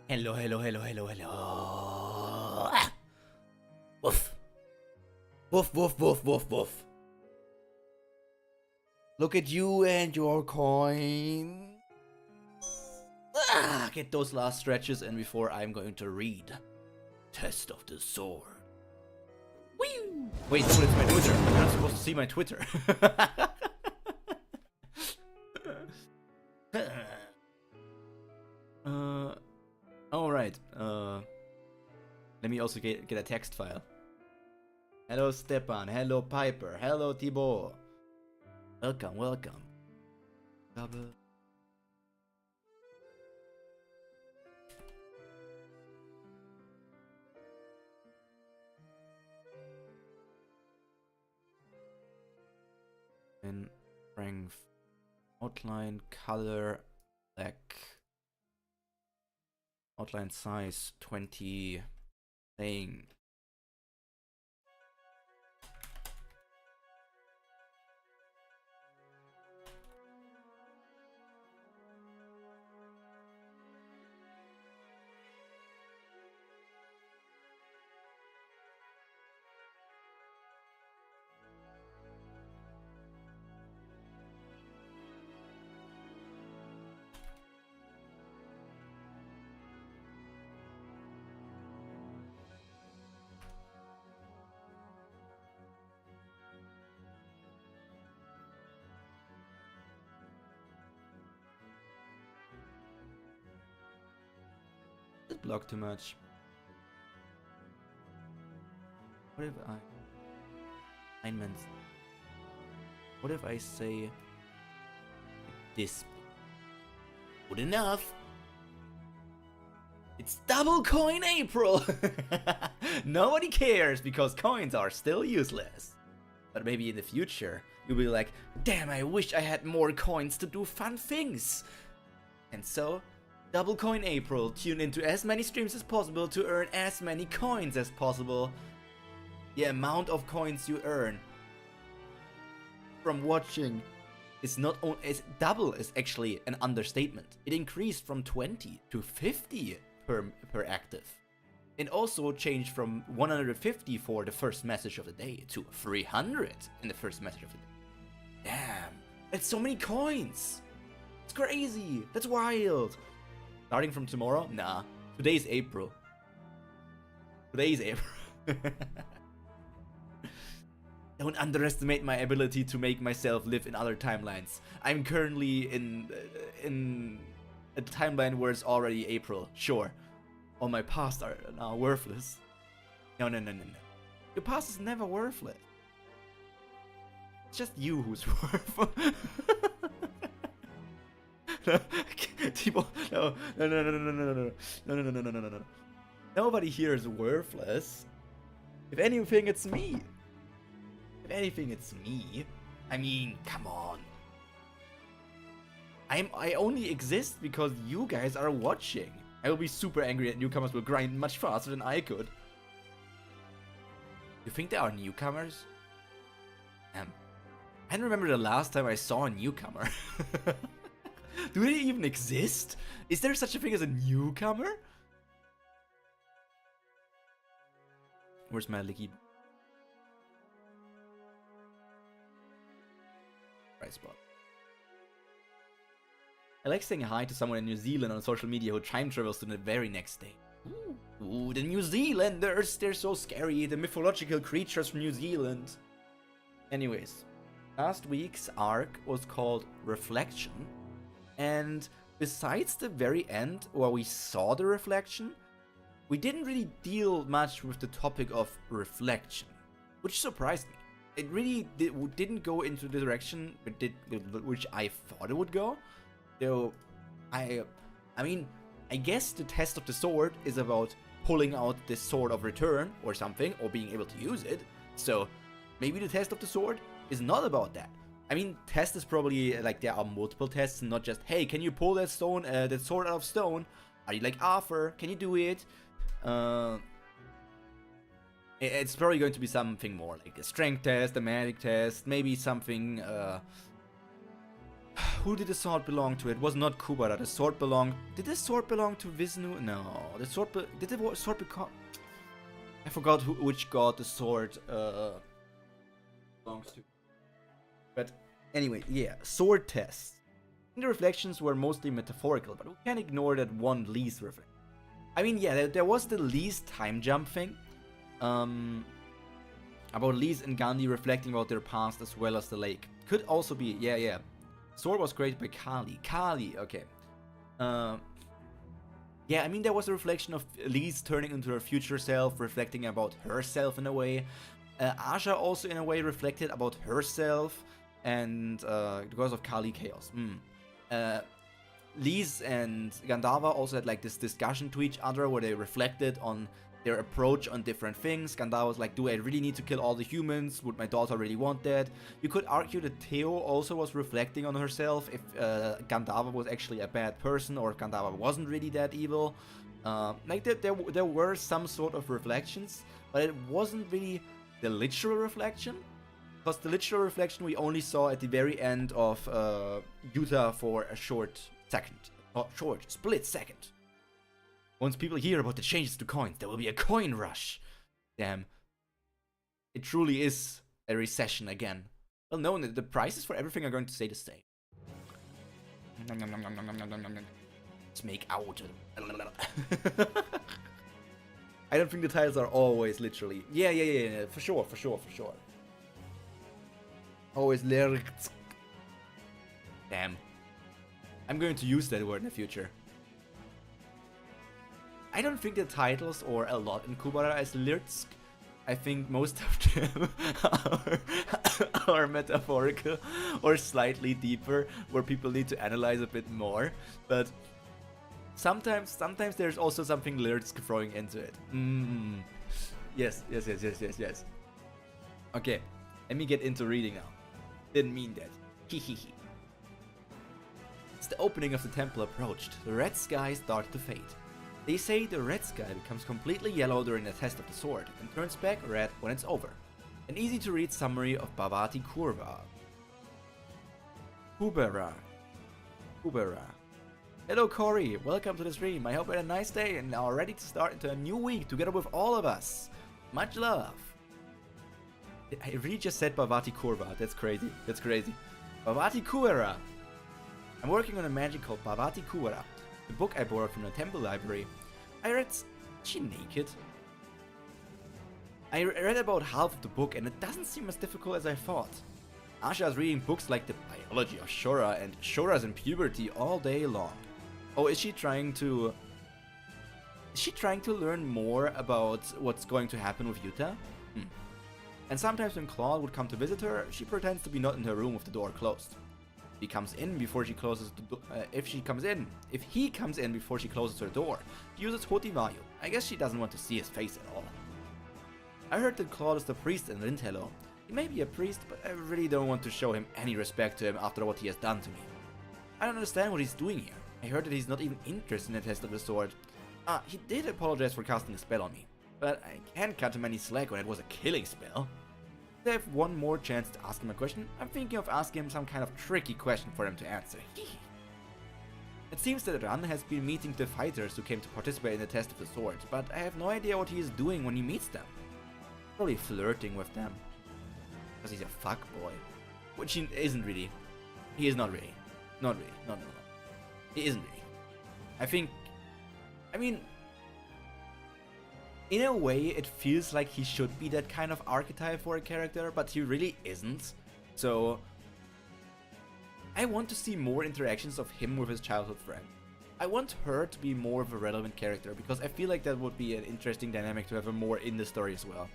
Hello, hello, hello, hello, hello. Ah! Woof. Woof, woof, woof, woof, woof. Look at you and your coin. Ah, get those last stretches in before I'm going to read. Test of the Sword. Whee! Wait, no, it's my Twitter. You're not supposed to see my Twitter. Alright. Let me also get a text file. Hello Stepan, hello Piper, hello Thibaut. Welcome, welcome. Double. In strength, outline, color, black. Outline size 20. Saying. Block too much. What if alignments? What if I say this? Good enough. It's double coin April. Nobody cares because coins are still useless. But maybe in the future you'll be like, damn, I wish I had more coins to do fun things. And so Double Coin April, tune into as many streams as possible to earn as many coins as possible. The amount of coins you earn from watching is not only double is actually an understatement. It increased from 20 to 50 per active. It also changed from 150 for the first message of the day to 300 in the first message of the day. Damn, that's so many coins. It's crazy. That's wild. Starting from tomorrow? Nah. Today's April. Today's April. Don't underestimate my ability to make myself live in other timelines. I'm currently in a timeline where it's already April. Sure. All my past are now worthless. No. Your past is never worthless. It's just you who's worthless. People, no. Nobody here is worthless. If anything, it's me. If anything, it's me. I mean, come on. I only exist because you guys are watching. I will be super angry that newcomers will grind much faster than I could. You think there are newcomers? I don't remember the last time I saw a newcomer. Do they even exist? Is there such a thing as a newcomer? Where's my licky? Right spot. I like saying hi to someone in New Zealand on social media who time travels to the very next day. Ooh, the New Zealanders! They're so scary. The mythological creatures from New Zealand. Anyways, last week's arc was called Reflection. And besides the very end, where we saw the reflection, we didn't really deal much with the topic of reflection, which surprised me. It really didn't go into the direction which I thought it would go. Though, I mean, I guess the test of the sword is about pulling out the sword of return or something, or being able to use it. So, maybe the test of the sword is not about that. I mean, test is probably, like, there are multiple tests, not just, hey, can you pull that sword out of stone? Are you like Arthur? Can you do it? It's probably going to be something more, like a strength test, a magic test, maybe something, who did the sword belong to? It was not Kubera. The sword belonged... Did the sword belong to Vishnu? No. The sword... Did the sword become... I forgot which god the sword belongs to. But anyway, yeah. Sword tests. The reflections were mostly metaphorical, but we can't ignore that one Lee's reflection. I mean, yeah, there was the Lee's time jump thing. About Lee's and Gandhi reflecting about their past as well as the lake. Could also be, yeah. Sword was created by Kali. Kali, okay. Yeah, I mean, there was a reflection of Lee's turning into her future self, reflecting about herself in a way. Asha also in a way reflected about herself, and because of Kali Chaos. Lee's and Gandharva also had like this discussion to each other where they reflected on their approach on different things. Gandharva was like, do I really need to kill all the humans? Would my daughter really want that? You could argue that Theo also was reflecting on herself, if Gandharva was actually a bad person or if Gandharva wasn't really that evil. Like there were some sort of reflections, but it wasn't really the literal reflection. Because the literal reflection we only saw at the very end of Yuta for a short second. Or short, split second. Once people hear about the changes to coins, there will be a coin rush. Damn. It truly is a recession again. Well, no, the prices for everything are going to stay the same. Let's make out. I don't think the titles are always literally. Yeah, for sure. Always lyrics. Damn. I'm going to use that word in the future. I don't think the titles or a lot in Kubera is lyrics. I think most of them are metaphorical or slightly deeper, where people need to analyze a bit more. But sometimes there's also something lyrics throwing into it. Yes. Okay, let me get into reading now. Didn't mean that. Hehehe. As the opening of the temple approached, the red sky started to fade. They say the red sky becomes completely yellow during the test of the sword and turns back red when it's over. An easy to read summary of Bhavati Kubera. Hello Corey, welcome to the stream. I hope you had a nice day and are ready to start into a new week together with all of us. Much love. I really just said Bhavati Kurva. That's crazy. Bhavati Kubera. I'm working on a magic called Bhavati Kubera. The book I borrowed from the temple library. I read... Is she naked? I read about half of the book and it doesn't seem as difficult as I thought. Asha is reading books like the biology of Shora and Shoras in puberty all day long. Oh, is she trying to learn more about what's going to happen with Yuta? And sometimes when Claude would come to visit her, she pretends to be not in her room with the door closed. If he comes in before she closes her door, she uses Hotivayu. I guess she doesn't want to see his face at all. I heard that Claude is the priest in Rintelo. He may be a priest, but I really don't want to show him any respect to him after what he has done to me. I don't understand what he's doing here. I heard that he's not even interested in the test of the sword. He did apologize for casting a spell on me, but I can't cut him any slack when it was a killing spell. If I have one more chance to ask him a question, I'm thinking of asking him some kind of tricky question for him to answer. It seems that Ran has been meeting the fighters who came to participate in the test of the sword, but I have no idea what he is doing when he meets them. Probably flirting with them. Because he's a fuckboy. Which he isn't really. He is not really. Not really. No. He isn't really. I mean, in a way, it feels like he should be that kind of archetype for a character, but he really isn't. So, I want to see more interactions of him with his childhood friend. I want her to be more of a relevant character, because I feel like that would be an interesting dynamic to have her more in the story as well.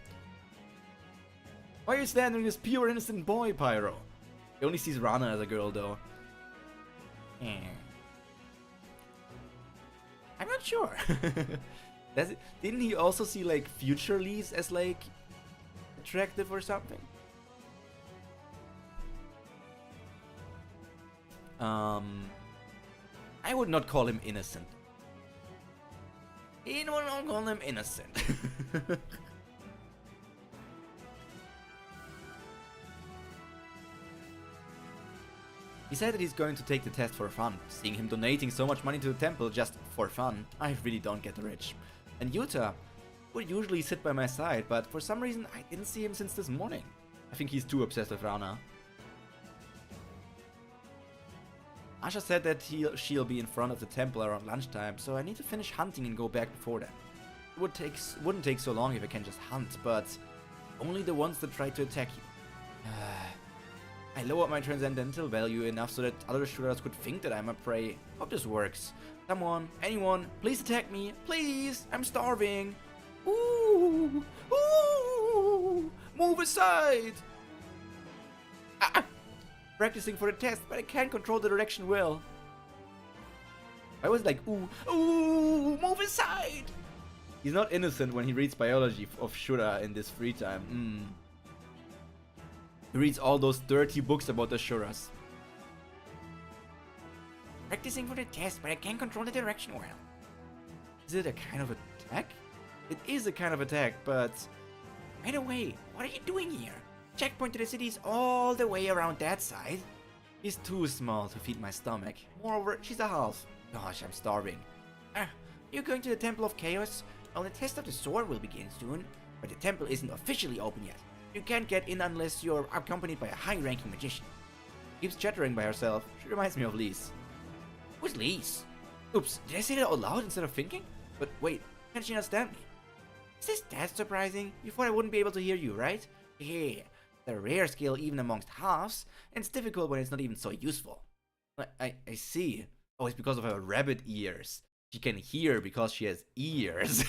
Why are you standing this pure innocent boy, Pyro? He only sees Rana as a girl, though. I'm not sure. Didn't he also see, like, future Lees as, like, attractive or something? I would not call him innocent. I would not call him innocent. He said that he's going to take the test for fun. Seeing him donating so much money to the temple just for fun, I really don't get rich. And Yuta would usually sit by my side, but for some reason I didn't see him since this morning. I think he's too obsessed with Rana. Asha said that she'll be in front of the temple around lunchtime, so I need to finish hunting and go back before that. It wouldn't take so long if I can just hunt, but only the ones that try to attack you. I lowered my transcendental value enough so that other shooters could think that I'm a prey. Hope this works. Someone, anyone, please attack me. Please, I'm starving. Ooh, ooh, move aside. Practicing for the test, but I can't control the direction well. I was like, ooh, ooh, move aside. He's not innocent when he reads biology of Shura in this free time. He reads all those dirty books about the Shuras. Practicing for the test, but I can't control the direction well. Is it a kind of attack? It is a kind of attack, but... By the way, what are you doing here? Checkpoint to the city is all the way around that side. He's too small to feed my stomach. Moreover, she's a half. Gosh, I'm starving. You're going to the Temple of Chaos? Well, the test of the sword will begin soon, but the temple isn't officially open yet. You can't get in unless you're accompanied by a high-ranking magician. Keeps chattering by herself. She reminds me of Lise. Who's Lise? Oops, did I say that out loud instead of thinking? But wait, can she understand me? Is this that surprising? You thought I wouldn't be able to hear you, right? Yeah, the rare skill even amongst halves, and it's difficult when it's not even so useful. I see. Oh, it's because of her rabbit ears. She can hear because she has ears.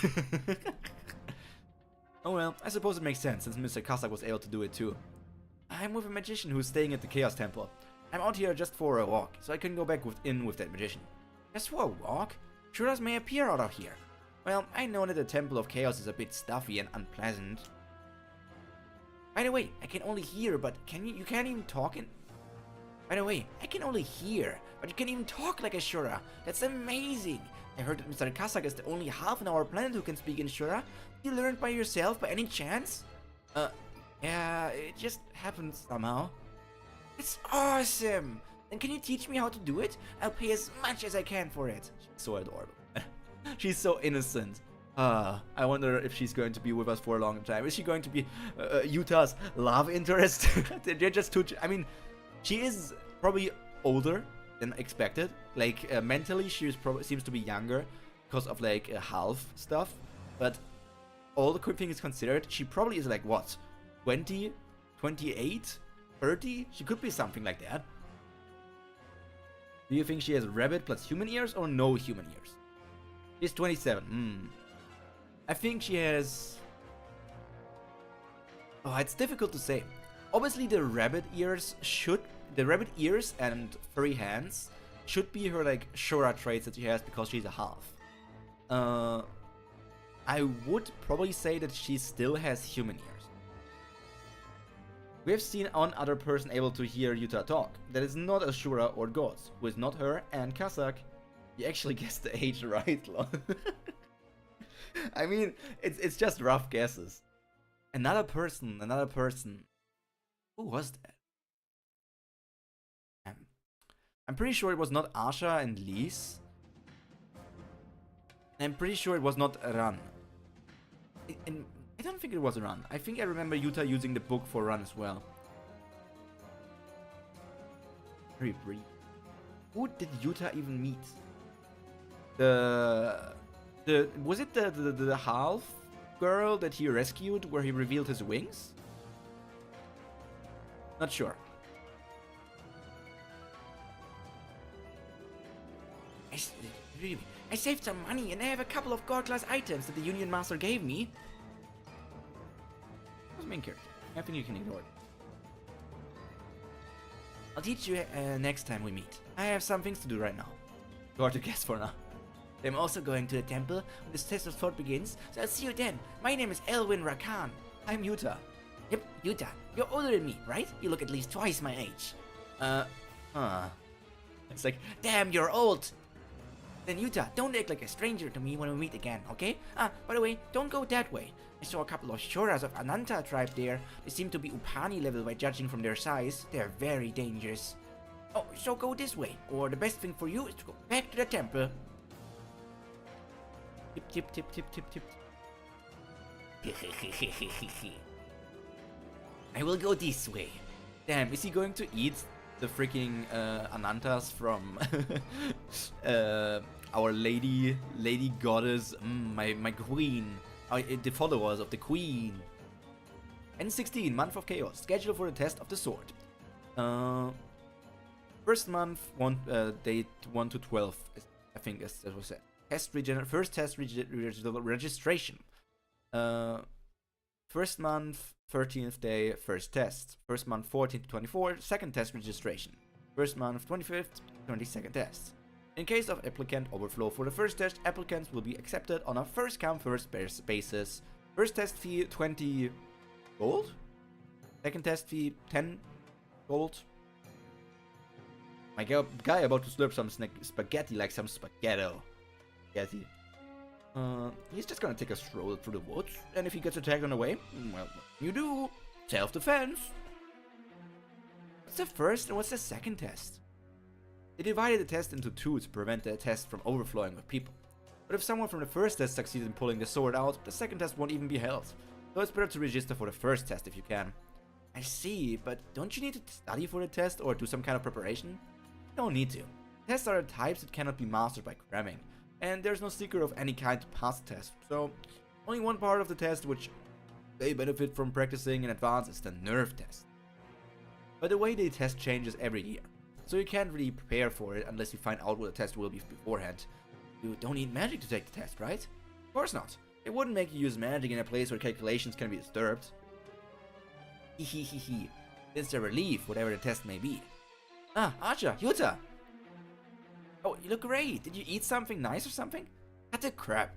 Oh well, I suppose it makes sense since Mr. Kazak was able to do it too. I'm with a magician who's staying at the Chaos Temple. I'm out here just for a walk, so I can go back in with that magician. Just for a walk? Shuras may appear out of here. Well, I know that the Temple of Chaos is a bit stuffy and unpleasant. By the way, I can only hear, but you can't even talk in... By the way, I can only hear, but you can even talk like a Shura. That's amazing. I heard that Mr. Kazak is the only half on our planet who can speak in Shura. You learned by yourself by any chance? Yeah, it just happened somehow. It's awesome! Then can you teach me how to do it? I'll pay as much as I can for it. She's so adorable. She's so innocent. I wonder if she's going to be with us for a long time. Is she going to be Yuta's love interest? They're just too... I mean, she is probably older than expected. Like, mentally, she seems to be younger because of, like, half stuff. But all the quick things considered, she probably is, like, what? 20? 28? 30? She could be something like that. Do you think she has rabbit plus human ears or no human ears? She's 27. I think she has... Oh, it's difficult to say. Obviously, the rabbit ears and furry hands should be her, like, Shura traits that she has because she's a half. I would probably say that she still has human ears. We have seen one other person able to hear Yuta talk. That is not a Shura or Ghost, who is not her and Kazak. You actually guessed the age right, lol. I mean, it's just rough guesses. Another person. Who was that? I'm pretty sure it was not Asha and Lise. I'm pretty sure it was not Ran. And I don't think it was Ran. I think I remember Yuta using the book for Ran as well. Very brief. Who did Yuta even meet? Was it the half girl that he rescued where he revealed his wings? Not sure. I saved some money and I have a couple of God class items that the Union Master gave me. Who's the main character? I think you can ignore it. I'll teach you next time we meet. I have some things to do right now. Hard to guess for now. I'm also going to the temple when this test of sword begins, so I'll see you then. My name is Elwin Rakan. I'm Yuta. Yep, Yuta. You're older than me, right? You look at least twice my age. It's like, damn, you're old. Then Yuta, don't act like a stranger to me when we meet again, okay? By the way, don't go that way. I saw a couple of Shuras of Ananta tribe there. They seem to be Upani level by judging from their size. They're very dangerous. Oh, so go this way, or the best thing for you is to go back to the temple. Tip, tip, tip, tip, tip, tip. I will go this way. Damn, is he going to eat the freaking Anantas from our lady goddess, my queen, the followers of the queen? N16, month of chaos, schedule for the test of the sword. First month, date 1 to 12, I think as that was said. First test registration. First month, 13th day, first test. First month, 14th to 24, second test registration. First month, 25th, 22nd test. In case of applicant overflow for the first test, applicants will be accepted on a first come first basis. First test fee 20 gold. Second test fee 10 gold. My guy about to slurp some spaghetti like some spaghetto. Spaghetti. He's just gonna take a stroll through the woods, and if he gets attacked on the way, well, you do. Self-defense. What's the first and what's the second test? They divided the test into two to prevent the test from overflowing with people. But if someone from the first test succeeds in pulling the sword out, the second test won't even be held. So it's better to register for the first test if you can. I see, but don't you need to study for the test or do some kind of preparation? You don't need to. Tests are types that cannot be mastered by cramming, and there's no secret of any kind to pass the test, so only one part of the test which they benefit from practicing in advance is the nerve test. But the way they test changes every year, so you can't really prepare for it unless you find out what the test will be beforehand. You don't need magic to take the test, right? Of course not. It wouldn't make you use magic in a place where calculations can be disturbed. Hehehehe. It's a relief, whatever the test may be. Ah, Acha, Yuta! Oh, you look great. Did you eat something nice or something? Cut the crap.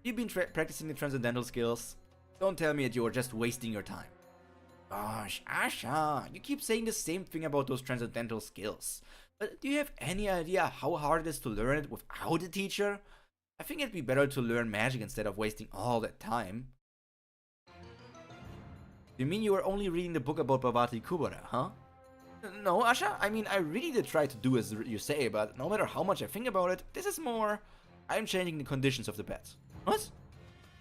You've been practicing the transcendental skills. Don't tell me that you are just wasting your time. Gosh, Asha, you keep saying the same thing about those transcendental skills. But do you have any idea how hard it is to learn it without a teacher? I think it'd be better to learn magic instead of wasting all that time. You mean you are only reading the book about Bhavati Kubera, huh? No, Asha, I mean, I really did try to do as you say, but no matter how much I think about it, this is more... I'm changing the conditions of the bet. What?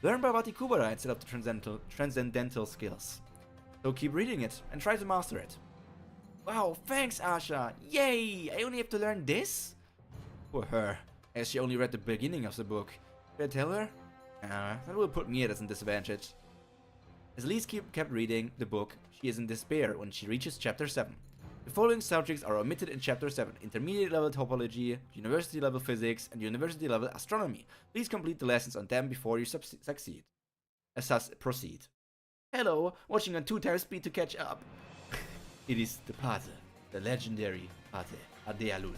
Learn Bhavati Kubera instead of the transcendental skills. So keep reading it and try to master it. Wow, thanks, Asha! Yay! I only have to learn this? Poor her, as she only read the beginning of the book. Did I tell her? That will put me at a disadvantage. As Lise kept reading the book, she is in despair when she reaches chapter 7. The following subjects are omitted in chapter 7: intermediate level topology, university level physics, and university level astronomy. Please complete the lessons on them before you succeed. Proceed. Hello, watching on 2 times speed to catch up. It is the Pate, the legendary Pate, Adealul.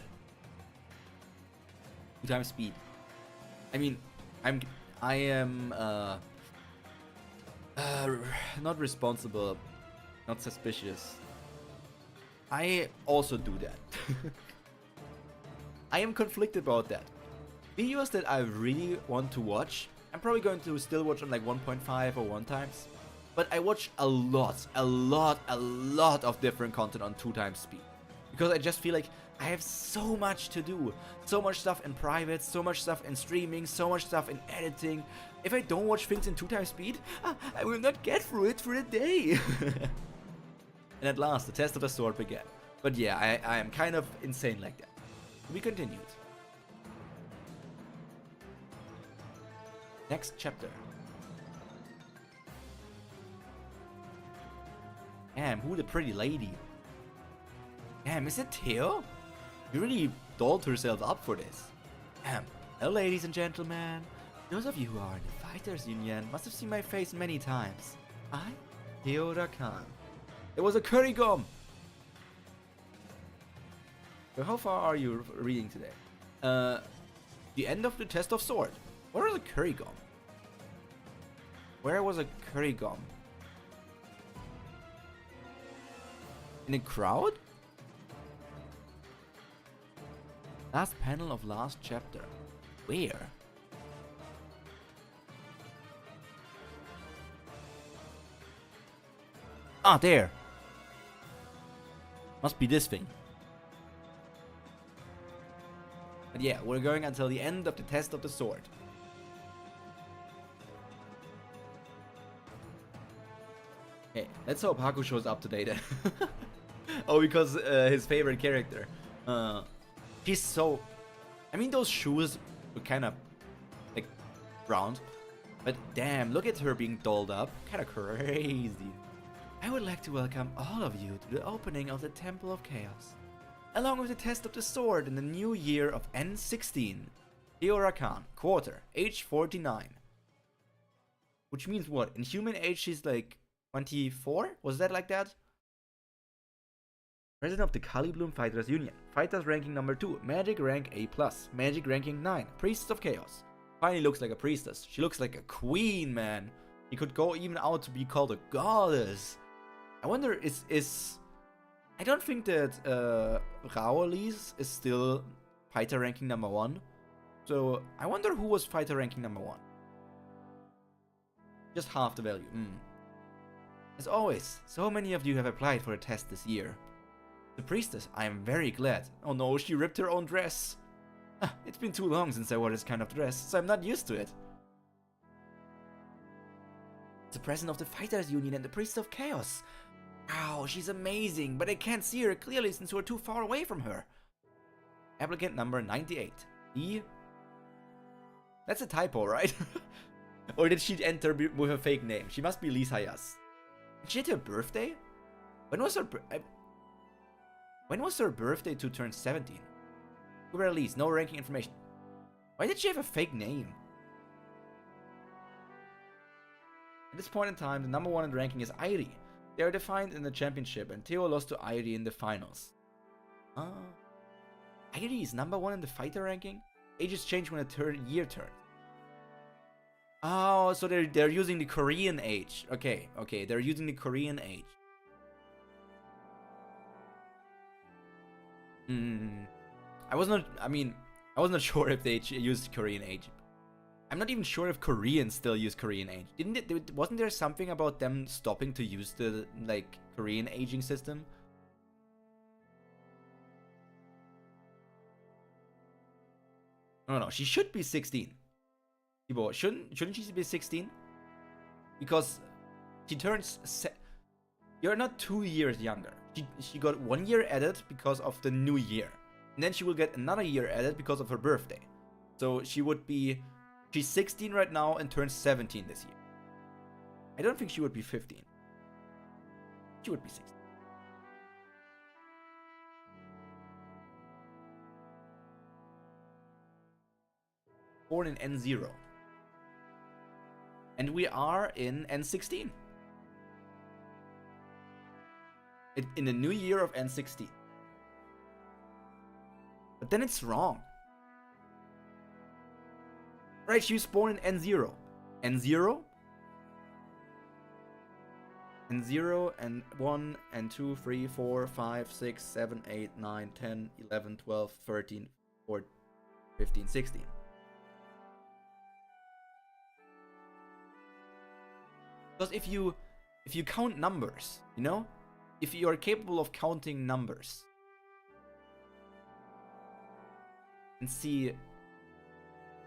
2 times speed. I mean, I am not responsible, not suspicious. I also do that. I am conflicted about that. Videos that I really want to watch, I'm probably going to still watch on like 1.5 or 1 times. But I watch a lot of different content on 2 times speed. Because I just feel like I have so much to do. So much stuff in private, so much stuff in streaming, so much stuff in editing. If I don't watch things in 2 times speed, I will not get through it for a day. And at last, the test of the sword began. But yeah, I am kind of insane like that. We continued. Next chapter. Damn, who the pretty lady? Damn, is it Theo? You really dolled herself up for this. Damn. Hello, ladies and gentlemen. Those of you who are in the Fighters Union must have seen my face many times. I, Theodor Khan. There was a curry gum! So how far are you reading today? The end of the test of sword. What was a curry gum? Where was a curry gum? In a crowd? Last panel of last chapter. Where? Ah, there. Must be this thing. But yeah, we're going until the end of the test of the sword. Okay, let's hope Haku shows up today then. Oh, because his favorite character. She's so... I mean, those shoes were kind of, like, round. But damn, look at her being dolled up. Kind of crazy. I would like to welcome all of you to the opening of the Temple of Chaos, along with the test of the sword in the new year of N16. Khan, quarter, age 49. Which means what? In human age, she's like 24? Was that like that? President of the Kali Bloom Fighters Union. Fighters ranking number 2. Magic rank A+. Magic ranking 9. Priestess of Chaos. Finally looks like a priestess. She looks like a queen, man. She could go even out to be called a goddess. I wonder, is... I don't think that Raolis is still fighter ranking number 1. So, I wonder who was fighter ranking number 1. Just half the value. As always, so many of you have applied for a test this year. The priestess, I am very glad. Oh no, she ripped her own dress. It's been too long since I wore this kind of dress, so I'm not used to it. The president of the Fighters Union and the Priest of Chaos. Wow, she's amazing, but I can't see her clearly since we're too far away from her. Applicant number 98. That's a typo, right? Or did she enter with a fake name? She must be Lisa Yas. Did she hit her birthday? When was her birthday to turn 17? Kubera Lee's, no ranking information. Why did she have a fake name? At this point in time, the number 1 in ranking is Airi. They are defined in the championship, and Theo lost to Airi in the finals. Airi is number 1 in the fighter ranking? Ages change when a year turns. Oh, so they're using the Korean age. Okay, they're using the Korean age. I was not sure if they used Korean age. I'm not even sure if Koreans still use Korean age. Wasn't there something about them stopping to use the, like, Korean aging system? No, she should be 16. Shouldn't she be 16? Because she turns... You're not 2 years younger. She got 1 year added because of the new year. And then she will get another year added because of her birthday. So she would be... She's 16 right now and turns 17 this year. I don't think she would be 15. She would be 16. Born in N0. And we are in N16. In the new year of N16. But then it's wrong. Right, she was born in N0. N0? N0 and 1 and 2, 3, 4, 5, 6, 7, 8, 9, 10, 11, 12, 13, 14, 15, 16. Because if you count numbers, you know? If you are capable of counting numbers and see,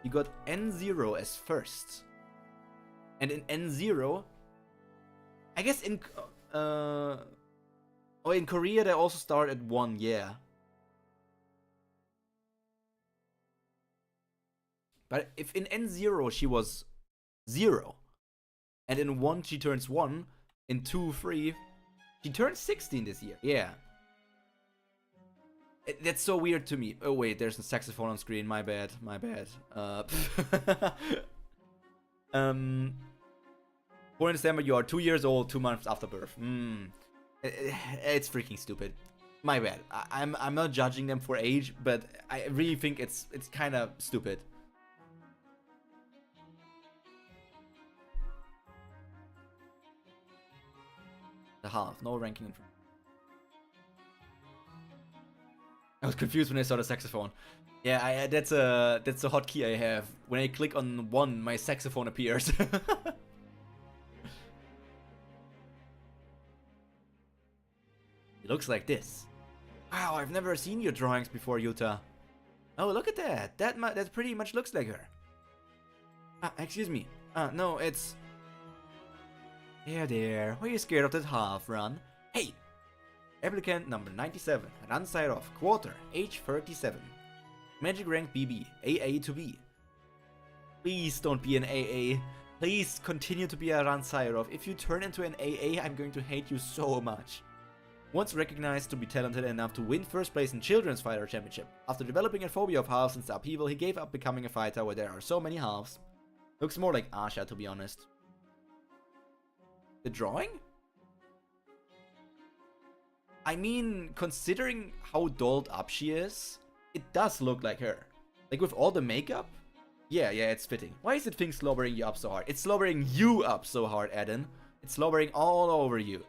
you got N0 as first, and in N0, I guess in Korea they also start at 1, yeah. But if in N0 she was 0, and in 1 she turns 1, in 2, 3, she turned 16 this year, yeah. That's so weird to me. Oh wait, there's a saxophone on screen, my bad. Born in December, you are 2 years old, 2 months after birth. It's freaking stupid. My bad. I'm not judging them for age, but I really think it's kind of stupid. The half, no ranking information. I was confused when I saw the saxophone. Yeah, that's a hotkey I have. When I click on 1, my saxophone appears. It looks like this. Wow, I've never seen your drawings before, Yuta. Oh, look at that. That pretty much looks like her. Excuse me. No, it's... There. Why are you scared of that half run? Hey! Applicant number 97. Run side off. Quarter. Age 37. Magic rank BB. AA to B. Please don't be an AA. Please continue to be a run side off. If you turn into an AA, I'm going to hate you so much. Once recognized to be talented enough to win first place in Children's Fighter Championship, after developing a phobia of halves since the upheaval, he gave up becoming a fighter where there are so many halves. Looks more like Asha, to be honest. The drawing? I mean, considering how dolled up she is, it does look like her. Like with all the makeup? Yeah, it's fitting. Why is it thing slobbering you up so hard? It's slobbering you up so hard, Eden. It's slobbering all over you.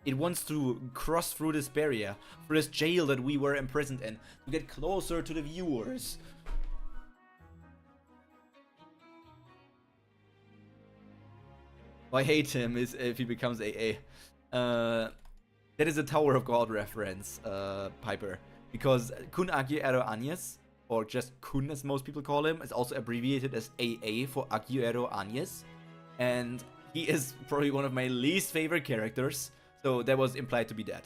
It wants to cross through this barrier, through this jail that we were imprisoned in, to get closer to the viewers. I hate him is if he becomes AA. That is a Tower of God reference, Piper. Because Kun Aguero Agnes, or just Kun as most people call him, is also abbreviated as AA for Aguero Agnes. And he is probably one of my least favorite characters. So that was implied to be that.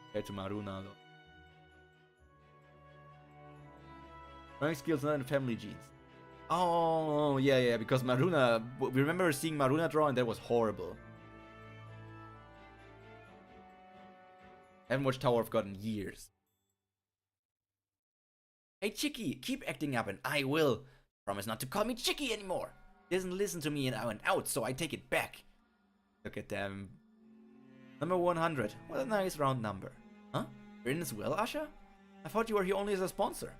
Compared to Maruna though. Drawing skills not in family genes. Oh, yeah, because Maruna... We remember seeing Maruna draw and that was horrible. Haven't watched Tower of God in years. Hey Chicky, keep acting up and I will. Promise not to call me Chicky anymore. Doesn't listen to me and I went out, so I take it back. Look at them. Number 100. What a nice round number. Huh? You're in as well, Asha? I thought you were here only as a sponsor.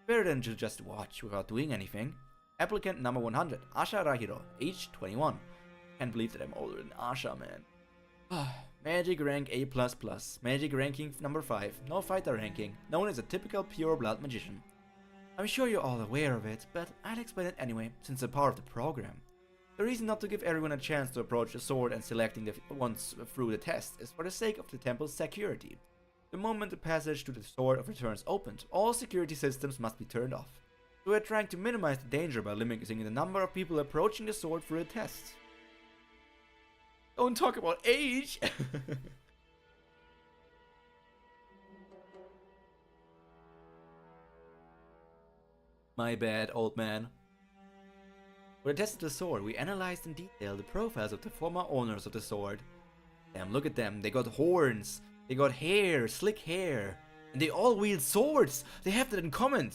Better than to just watch without doing anything. Applicant number 100. Asha Rahiro. Age 21. Can't believe that I'm older than Asha, man. Magic rank A++. Magic ranking number 5. No fighter ranking. Known as a typical pure blood magician. I'm sure you're all aware of it, but I'll explain it anyway, since it's a part of the program. The reason not to give everyone a chance to approach the sword and selecting the ones through the test is for the sake of the temple's security. The moment the passage to the Sword of Return is opened, all security systems must be turned off. So we're trying to minimize the danger by limiting the number of people approaching the sword through the tests. Don't talk about age! My bad, old man. For the test of the sword, we analyzed in detail the profiles of the former owners of the sword. Damn, look at them. They got horns. They got hair, slick hair. And they all wield swords. They have that in common.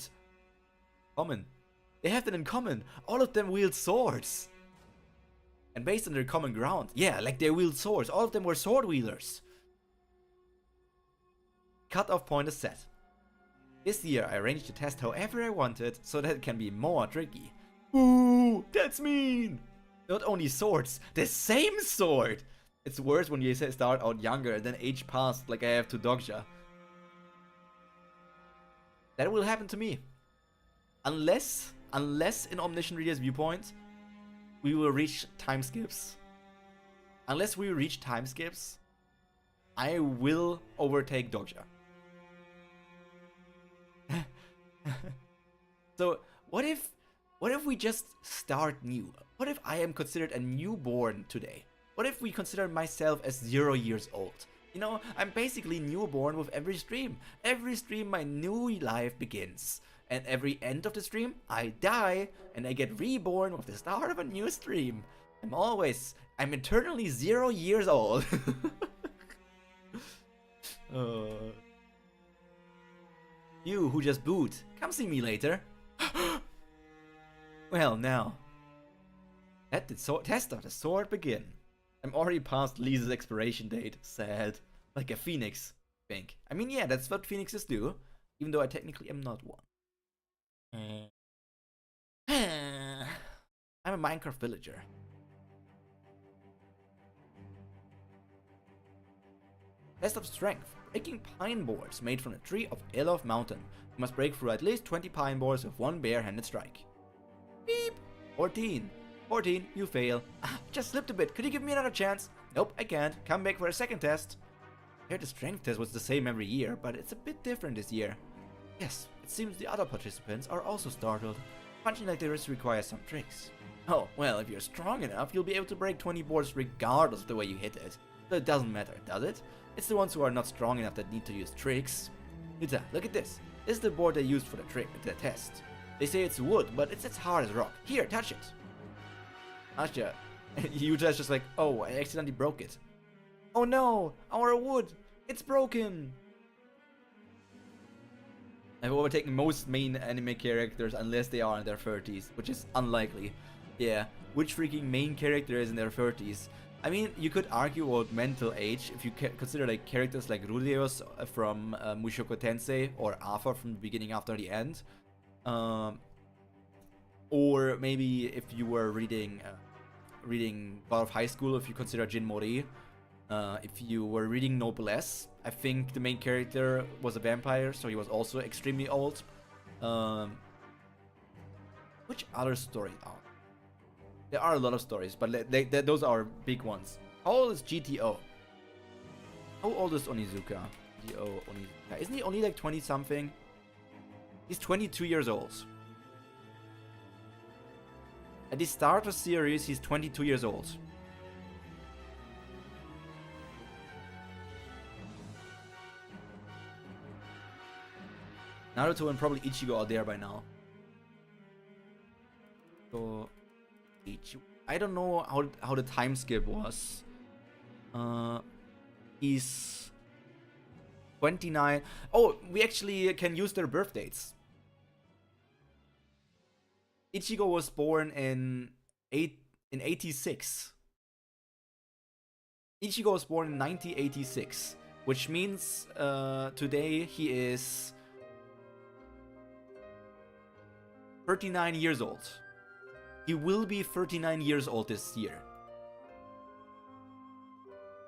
They have that in common. All of them wield swords. And based on their common ground. Yeah, like they wield swords. All of them were sword wielders. Cut-off point is set. This year I arranged the test however I wanted, so that it can be more tricky. Ooh, that's mean! Not only swords, the same sword! It's worse when you start out younger and then age past like I have to Dogja. That will happen to me. Unless in Omniscient Reader's viewpoint, we will reach time skips. Unless we reach time skips, I will overtake Dogja. So what if we just start new? What if I am considered a newborn today? What if we consider myself as 0 years old? You know, I'm basically newborn with every stream. Every stream my new life begins. And every end of the stream, I die and I get reborn with the start of a new stream. I'm eternally 0 years old. You who just booed, come see me later. Well, now. Let the test of the sword begin. I'm already past Lisa's expiration date. Sad. Like a phoenix, I think. I mean, yeah, that's what phoenixes do. Even though I technically am not one. I'm a Minecraft villager. Test of strength. Breaking pine boards made from the tree of Elof Mountain. You must break through at least 20 pine boards with one bare-handed strike. Beep! 14. 14, you fail. just slipped a bit. Could you give me another chance? Nope, I can't. Come back for a second test. I heard the strength test was the same every year, but it's a bit different this year. Yes, it seems the other participants are also startled. Punching like this requires some tricks. Oh, well, if you're strong enough, you'll be able to break 20 boards regardless of the way you hit it. So it doesn't matter, does it? It's the ones who are not strong enough that need to use tricks. Yuta, look at this. This is the board they used for the test. They say it's wood, but it's as hard as rock. Here, touch it. Asha, Yuta's just like, oh, I accidentally broke it. Oh no, our wood, it's broken. I've overtaken most main anime characters unless they are in their 30s, which is unlikely. Yeah, which freaking main character is in their 30s? I mean, you could argue about mental age if you consider like characters like Rudeus from Mushoku Tensei or Alpha from the beginning after the end. Or maybe if you were reading God of High School, if you consider Jin Mori. If you were reading Noblesse, I think the main character was a vampire, so he was also extremely old. Which other stories are? There are a lot of stories, but those are big ones. How old is GTO? How old is Onizuka? GTO Onizuka. Isn't he only like 20 something? He's 22 years old. At the start of the series, he's 22 years old. Naruto and probably Ichigo are there by now. So I don't know how the time skip was. He's 29. Oh, we actually can use their birth dates. Ichigo was born in 86. Ichigo was born in 1986, which means today he is 39 years old. He will be 39 years old this year.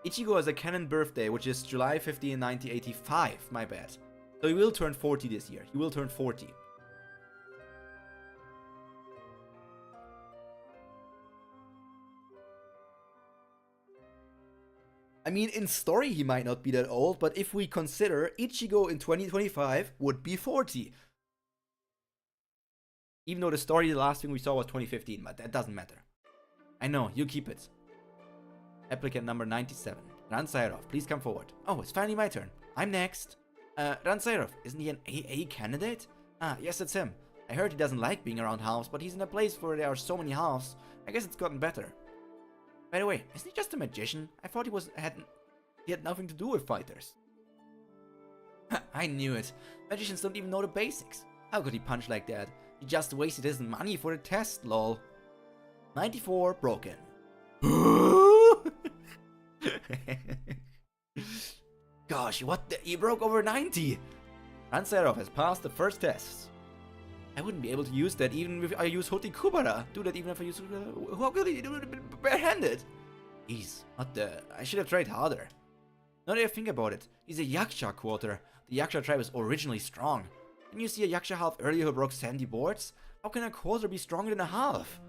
Ichigo has a canon birthday, which is July 15, 1985. My bad. So he will turn 40 this year. He will turn 40. I mean, in story he might not be that old, but if we consider Ichigo in 2025 would be 40. Even though the story, the last thing we saw was 2015, but that doesn't matter. I know, you keep it. Applicant number 97. Ransairov, please come forward. Oh, it's finally my turn. I'm next. Ransairov, isn't he an AA candidate? Ah, yes, it's him. I heard he doesn't like being around halves, but he's in a place where there are so many halves. I guess it's gotten better. By the way, isn't he just a magician? I thought he had nothing to do with fighters. I knew it. Magicians don't even know the basics. How could he punch like that? He just wasted his money for the test, lol. 94 broken. Gosh, what the? He broke over 90! Ransairov has passed the first test. I wouldn't be able to use that even if I use Hoti Kubera. Do that even if I use... How could he do it barehanded? Jeez, what the... I should have tried harder. Now that I think about it, he's a Yaksha quarter. The Yaksha tribe is originally strong. Didn't you see a Yaksha half earlier who broke 70 boards? How can a quarter be stronger than a half?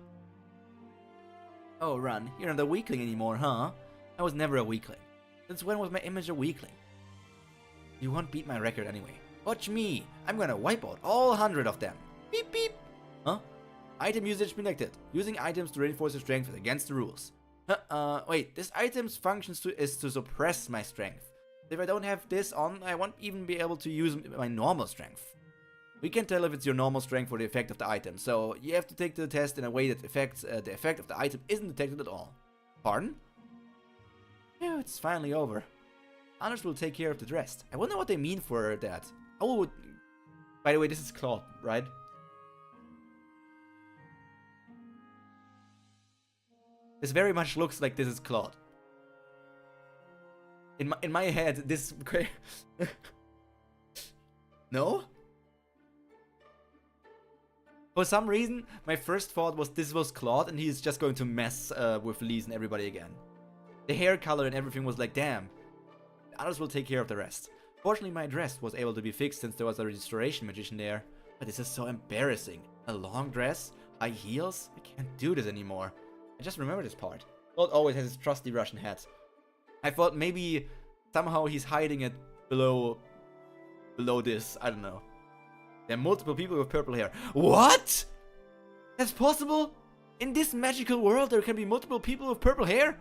Oh, Ran, you're not a weakling anymore, huh? I was never a weakling. Since when was my image a weakling? You won't beat my record anyway. Watch me! I'm gonna wipe out all 100 of them. Beep beep! Huh? Item usage predicted. Using items to reinforce your strength is against the rules. Wait, this item's function is to suppress my strength. If I don't have this on, I won't even be able to use my normal strength. We can tell if it's your normal strength or the effect of the item, so you have to take the test in a way that the effect of the item isn't detected at all. Pardon? Yeah, it's finally over. Others will take care of the rest. I wonder what they mean for that. Oh, by the way, this is Claude, right? This very much looks like this is Claude. In my head, this... No? For some reason, my first thought was this was Claude and he's just going to mess with Lise and everybody again. The hair color and everything was like, damn. Others will take care of the rest. Fortunately, my dress was able to be fixed since there was a restoration magician there. But this is so embarrassing. A long dress? High heels? I can't do this anymore. I just remember this part. Not always has his trusty Russian hat. I thought maybe somehow he's hiding it below this. I don't know. There are multiple people with purple hair. What? That's possible? In this magical world, there can be multiple people with purple hair?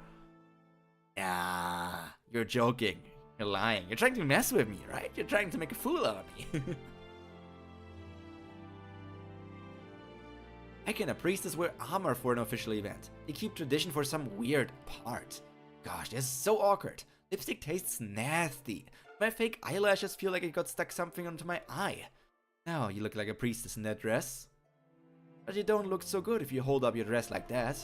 Nah, you're joking. You're lying. You're trying to mess with me, right? You're trying to make a fool out of me. Why can a priestess wear armor for an official event? They keep tradition for some weird part. Gosh, this is so awkward. Lipstick tastes nasty. My fake eyelashes feel like I got stuck something onto my eye. Now you look like a priestess in that dress. But you don't look so good if you hold up your dress like that.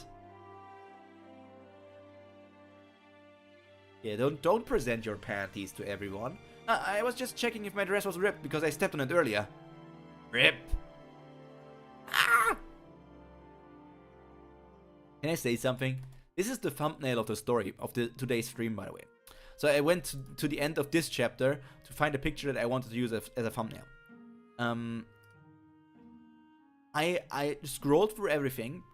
Yeah, don't present your panties to everyone. I was just checking if my dress was ripped because I stepped on it earlier. Rip. Ah! Can I say something? This is the thumbnail of the story of today's stream, by the way. So I went to the end of this chapter to find a picture that I wanted to use as a thumbnail. I scrolled through everything,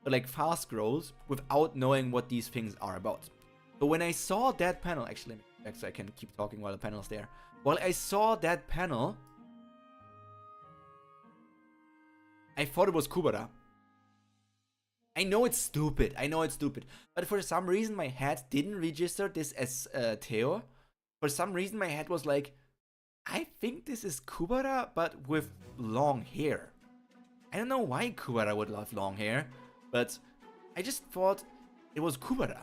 but like fast scrolls, without knowing what these things are about. But when I saw that panel, actually, so I can keep talking while the panel's there. While I saw that panel, I thought it was Kubera. I know it's stupid, but for some reason my head didn't register this as Theo. For some reason my head was like, I think this is Kubera, but with long hair. I don't know why Kubera would love long hair, but I just thought it was Kubera.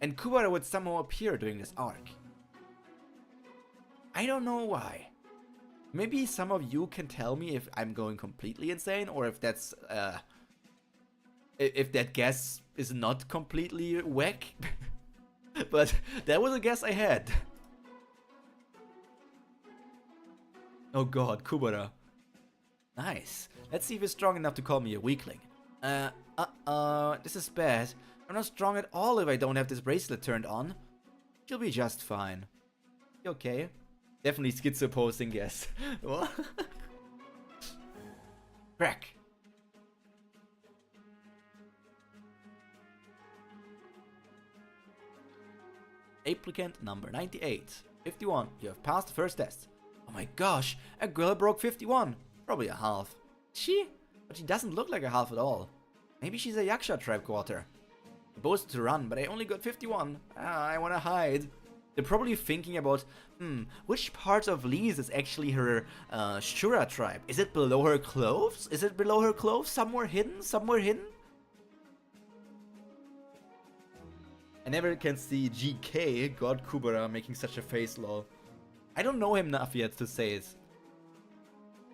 And Kubera would somehow appear during this arc. I don't know why. Maybe some of you can tell me if I'm going completely insane, or if that's if that guess is not completely whack. But that was a guess I had. Oh god, Kubera. Nice. Let's see if he's strong enough to call me a weakling. This is bad. I'm not strong at all if I don't have this bracelet turned on. You'll be just fine. You okay? Definitely schizo-posing guess. What? Crack. Applicant number 98. 51. You have passed the first test. Oh my gosh, a girl broke 51. Probably a half. She? But she doesn't look like a half at all. Maybe she's a Yaksha tribe quarter. I boasted to run, but I only got 51. I wanna hide. They're probably thinking about, which part of Lise is actually her Shura tribe? Is it below her clothes? Is it below her clothes? Somewhere hidden? Somewhere hidden? I never can see GK, God Kubera, making such a face, lol. I don't know him enough yet to say it.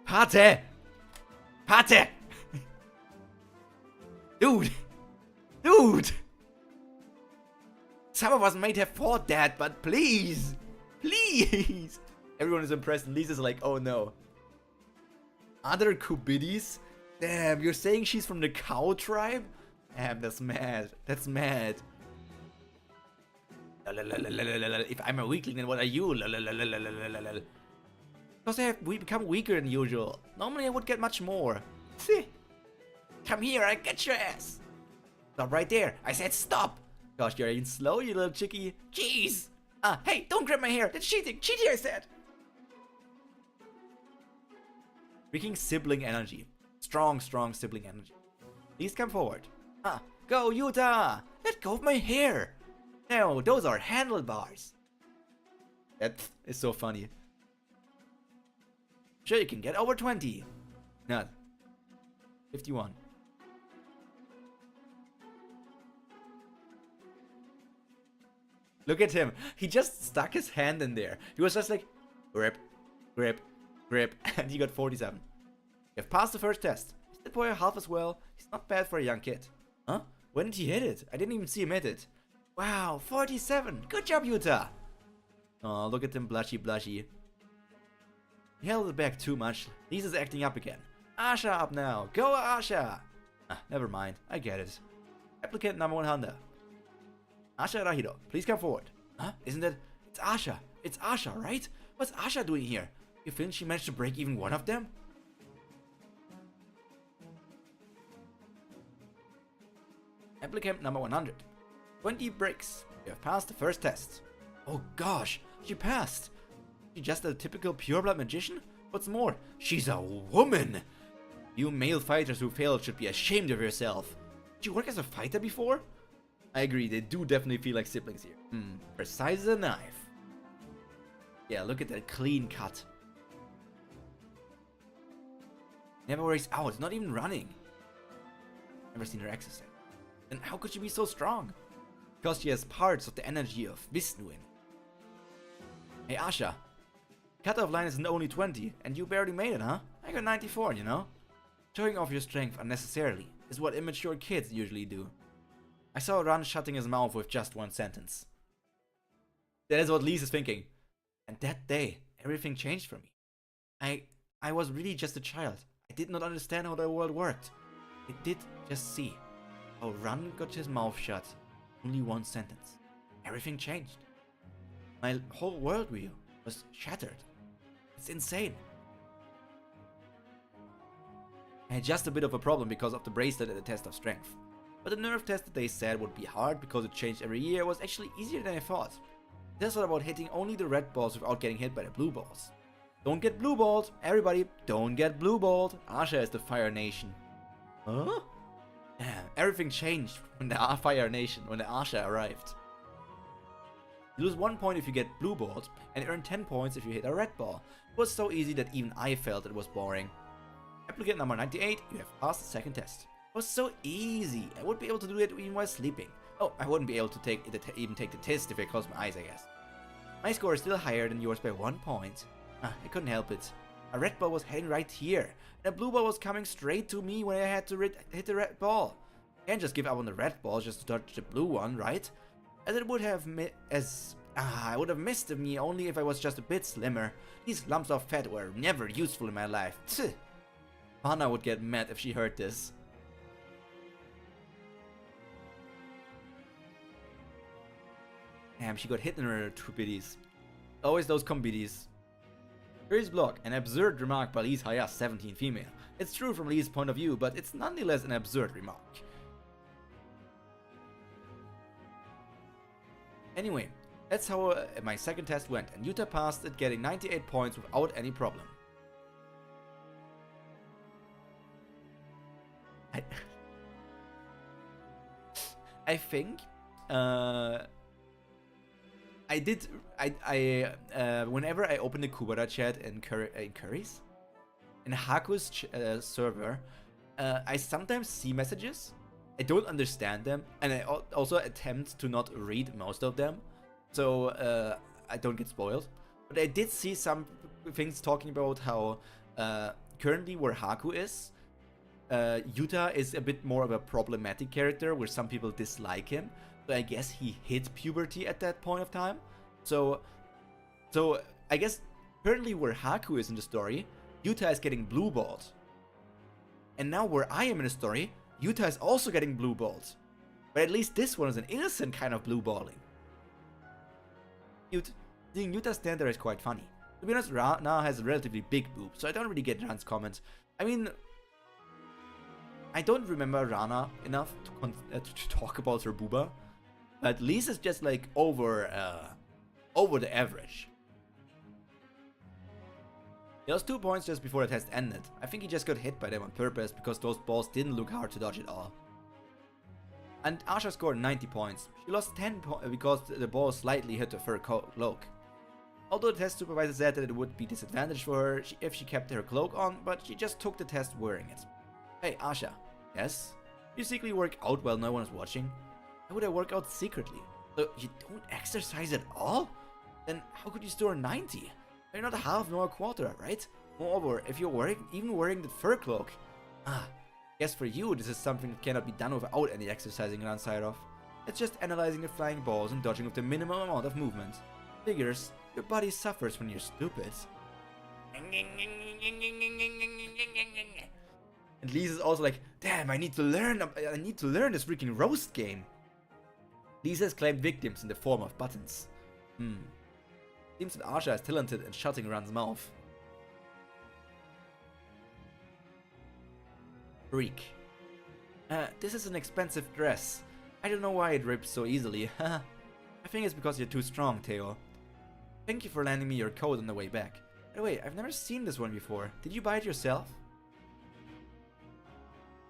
Pate! Pate! Dude! Dude! Some of us might have thought that, but please! Please! Everyone is impressed and Lisa's like, oh no. Other Kubidis? Damn, you're saying she's from the cow tribe? Damn, that's mad. That's mad. If I'm a weakling, then what are you? Because we become weaker than usual. Normally I would get much more. See? Come here, I get your ass. Stop right there. I said stop. Gosh, you're even slow, you little chickie. Jeez. Hey, don't grab my hair. That's cheating. Cheating, I said. Freaking sibling energy. Strong, strong sibling energy. Please come forward. Go, Yuta. Let go of my hair. No, those are handlebars. That is so funny. Sure, you can get over 20. Not 51. Look at him. He just stuck his hand in there. He was just like, grip, grip, grip. And he got 47. You have passed the first test. Is that boy a half as well? He's not bad for a young kid. Huh? When did he hit it? I didn't even see him hit it. Wow, 47. Good job, Yuta. Oh, look at him blushy blushy. He held it back too much. Lisa's acting up again. Asha up now. Go, Asha. Never mind. I get it. Applicant number 100. Asha Rahiro, please come forward. Isn't it? It's Asha. It's Asha, right? What's Asha doing here? You think she managed to break even one of them? Applicant number 100. 20 bricks. You have passed the first test. Oh gosh, she passed. She's just a typical pureblood magician? What's more, she's a woman! You male fighters who failed should be ashamed of yourself. Did you work as a fighter before? I agree, they do definitely feel like siblings here. Precise as a knife. Yeah, look at that clean cut. Never works out, not even running. Never seen her exercise. Then how could she be so strong? Because she has parts of the energy of Vishnu in. Hey Asha, cutoff line is only 20, and you barely made it, huh? I got 94, you know? Showing off your strength unnecessarily is what immature kids usually do. I saw Ran shutting his mouth with just one sentence. That is what Lise is thinking. And that day, everything changed for me. I was really just a child. I did not understand how the world worked. I did just see how Ran got his mouth shut. Only one sentence. Everything changed. My whole worldview was shattered. It's insane. I had just a bit of a problem because of the bracelet and the test of strength. But the nerve test that they said would be hard because it changed every year was actually easier than I thought. This was about hitting only the red balls without getting hit by the blue balls. Don't get blue balled, everybody, don't get blue balled. Asha is the Fire Nation. Huh? Damn, everything changed when the Fire Nation, when the Asha arrived. You lose 1 point if you get blue balled, and earn 10 points if you hit a red ball. It was so easy that even I felt it was boring. Applicant number 98, you have passed the second test. It was so easy, I would be able to do it even while sleeping. Oh, I wouldn't be able to even take the test if I closed my eyes, I guess. My score is still higher than yours by 1 point. I couldn't help it. A red ball was heading right here, and a blue ball was coming straight to me when I had to hit the red ball. I can't just give up on the red ball just to dodge the blue one, right? As it would have I would have missed me only if I was just a bit slimmer. These lumps of fat were never useful in my life. Tch. Hana would get mad if she heard this. Damn, she got hit in her two biddies. Always those combiddies. Here's block, an absurd remark by Lee's Haya 17 female. It's true from Lee's point of view, but it's nonetheless an absurd remark. Anyway, that's how my second test went, and Yuta passed it, getting 98 points without any problem. I think whenever I open the Kubera chat in Curry's, in Haku's server, I sometimes see messages. I don't understand them, and I also attempt to not read most of them, so I don't get spoiled. But I did see some things talking about how currently where Haku is, Yuta is a bit more of a problematic character where some people dislike him. So I guess he hit puberty at that point of time. So I guess currently where Haku is in the story, Yuta is getting blue balled. And now where I am in the story, Yuta is also getting blue balled. But at least this one is an innocent kind of blue balling. Seeing Yuta stand there is quite funny. To be honest, Rana has a relatively big boob, so I don't really get Ran's comments. I mean, I don't remember Rana enough to talk about her booba. But Lisa's just like over the average. He lost 2 points just before the test ended. I think he just got hit by them on purpose because those balls didn't look hard to dodge at all. And Asha scored 90 points. She lost 10 points because the ball slightly hit the fur cloak. Although the test supervisor said that it would be disadvantaged for her if she kept her cloak on, but she just took the test wearing it. Hey Asha, yes? You secretly work out while no one is watching? Why would I work out secretly? So you don't exercise at all? Then how could you store 90? You're not a half nor a quarter, right? Moreover, if you're even wearing the fur cloak. Guess for you this is something that cannot be done without any exercising outside of. It's just analyzing the flying balls and dodging with the minimum amount of movement. Figures, your body suffers when you're stupid. And Lisa's also like, damn, I need to learn this freaking roast game. Lisa has claimed victims in the form of buttons. Seems that Asha is talented in shutting Ran's mouth. Freak. This is an expensive dress. I don't know why it rips so easily. I think it's because you're too strong, Theo. Thank you for lending me your coat on the way back. By the way, I've never seen this one before. Did you buy it yourself?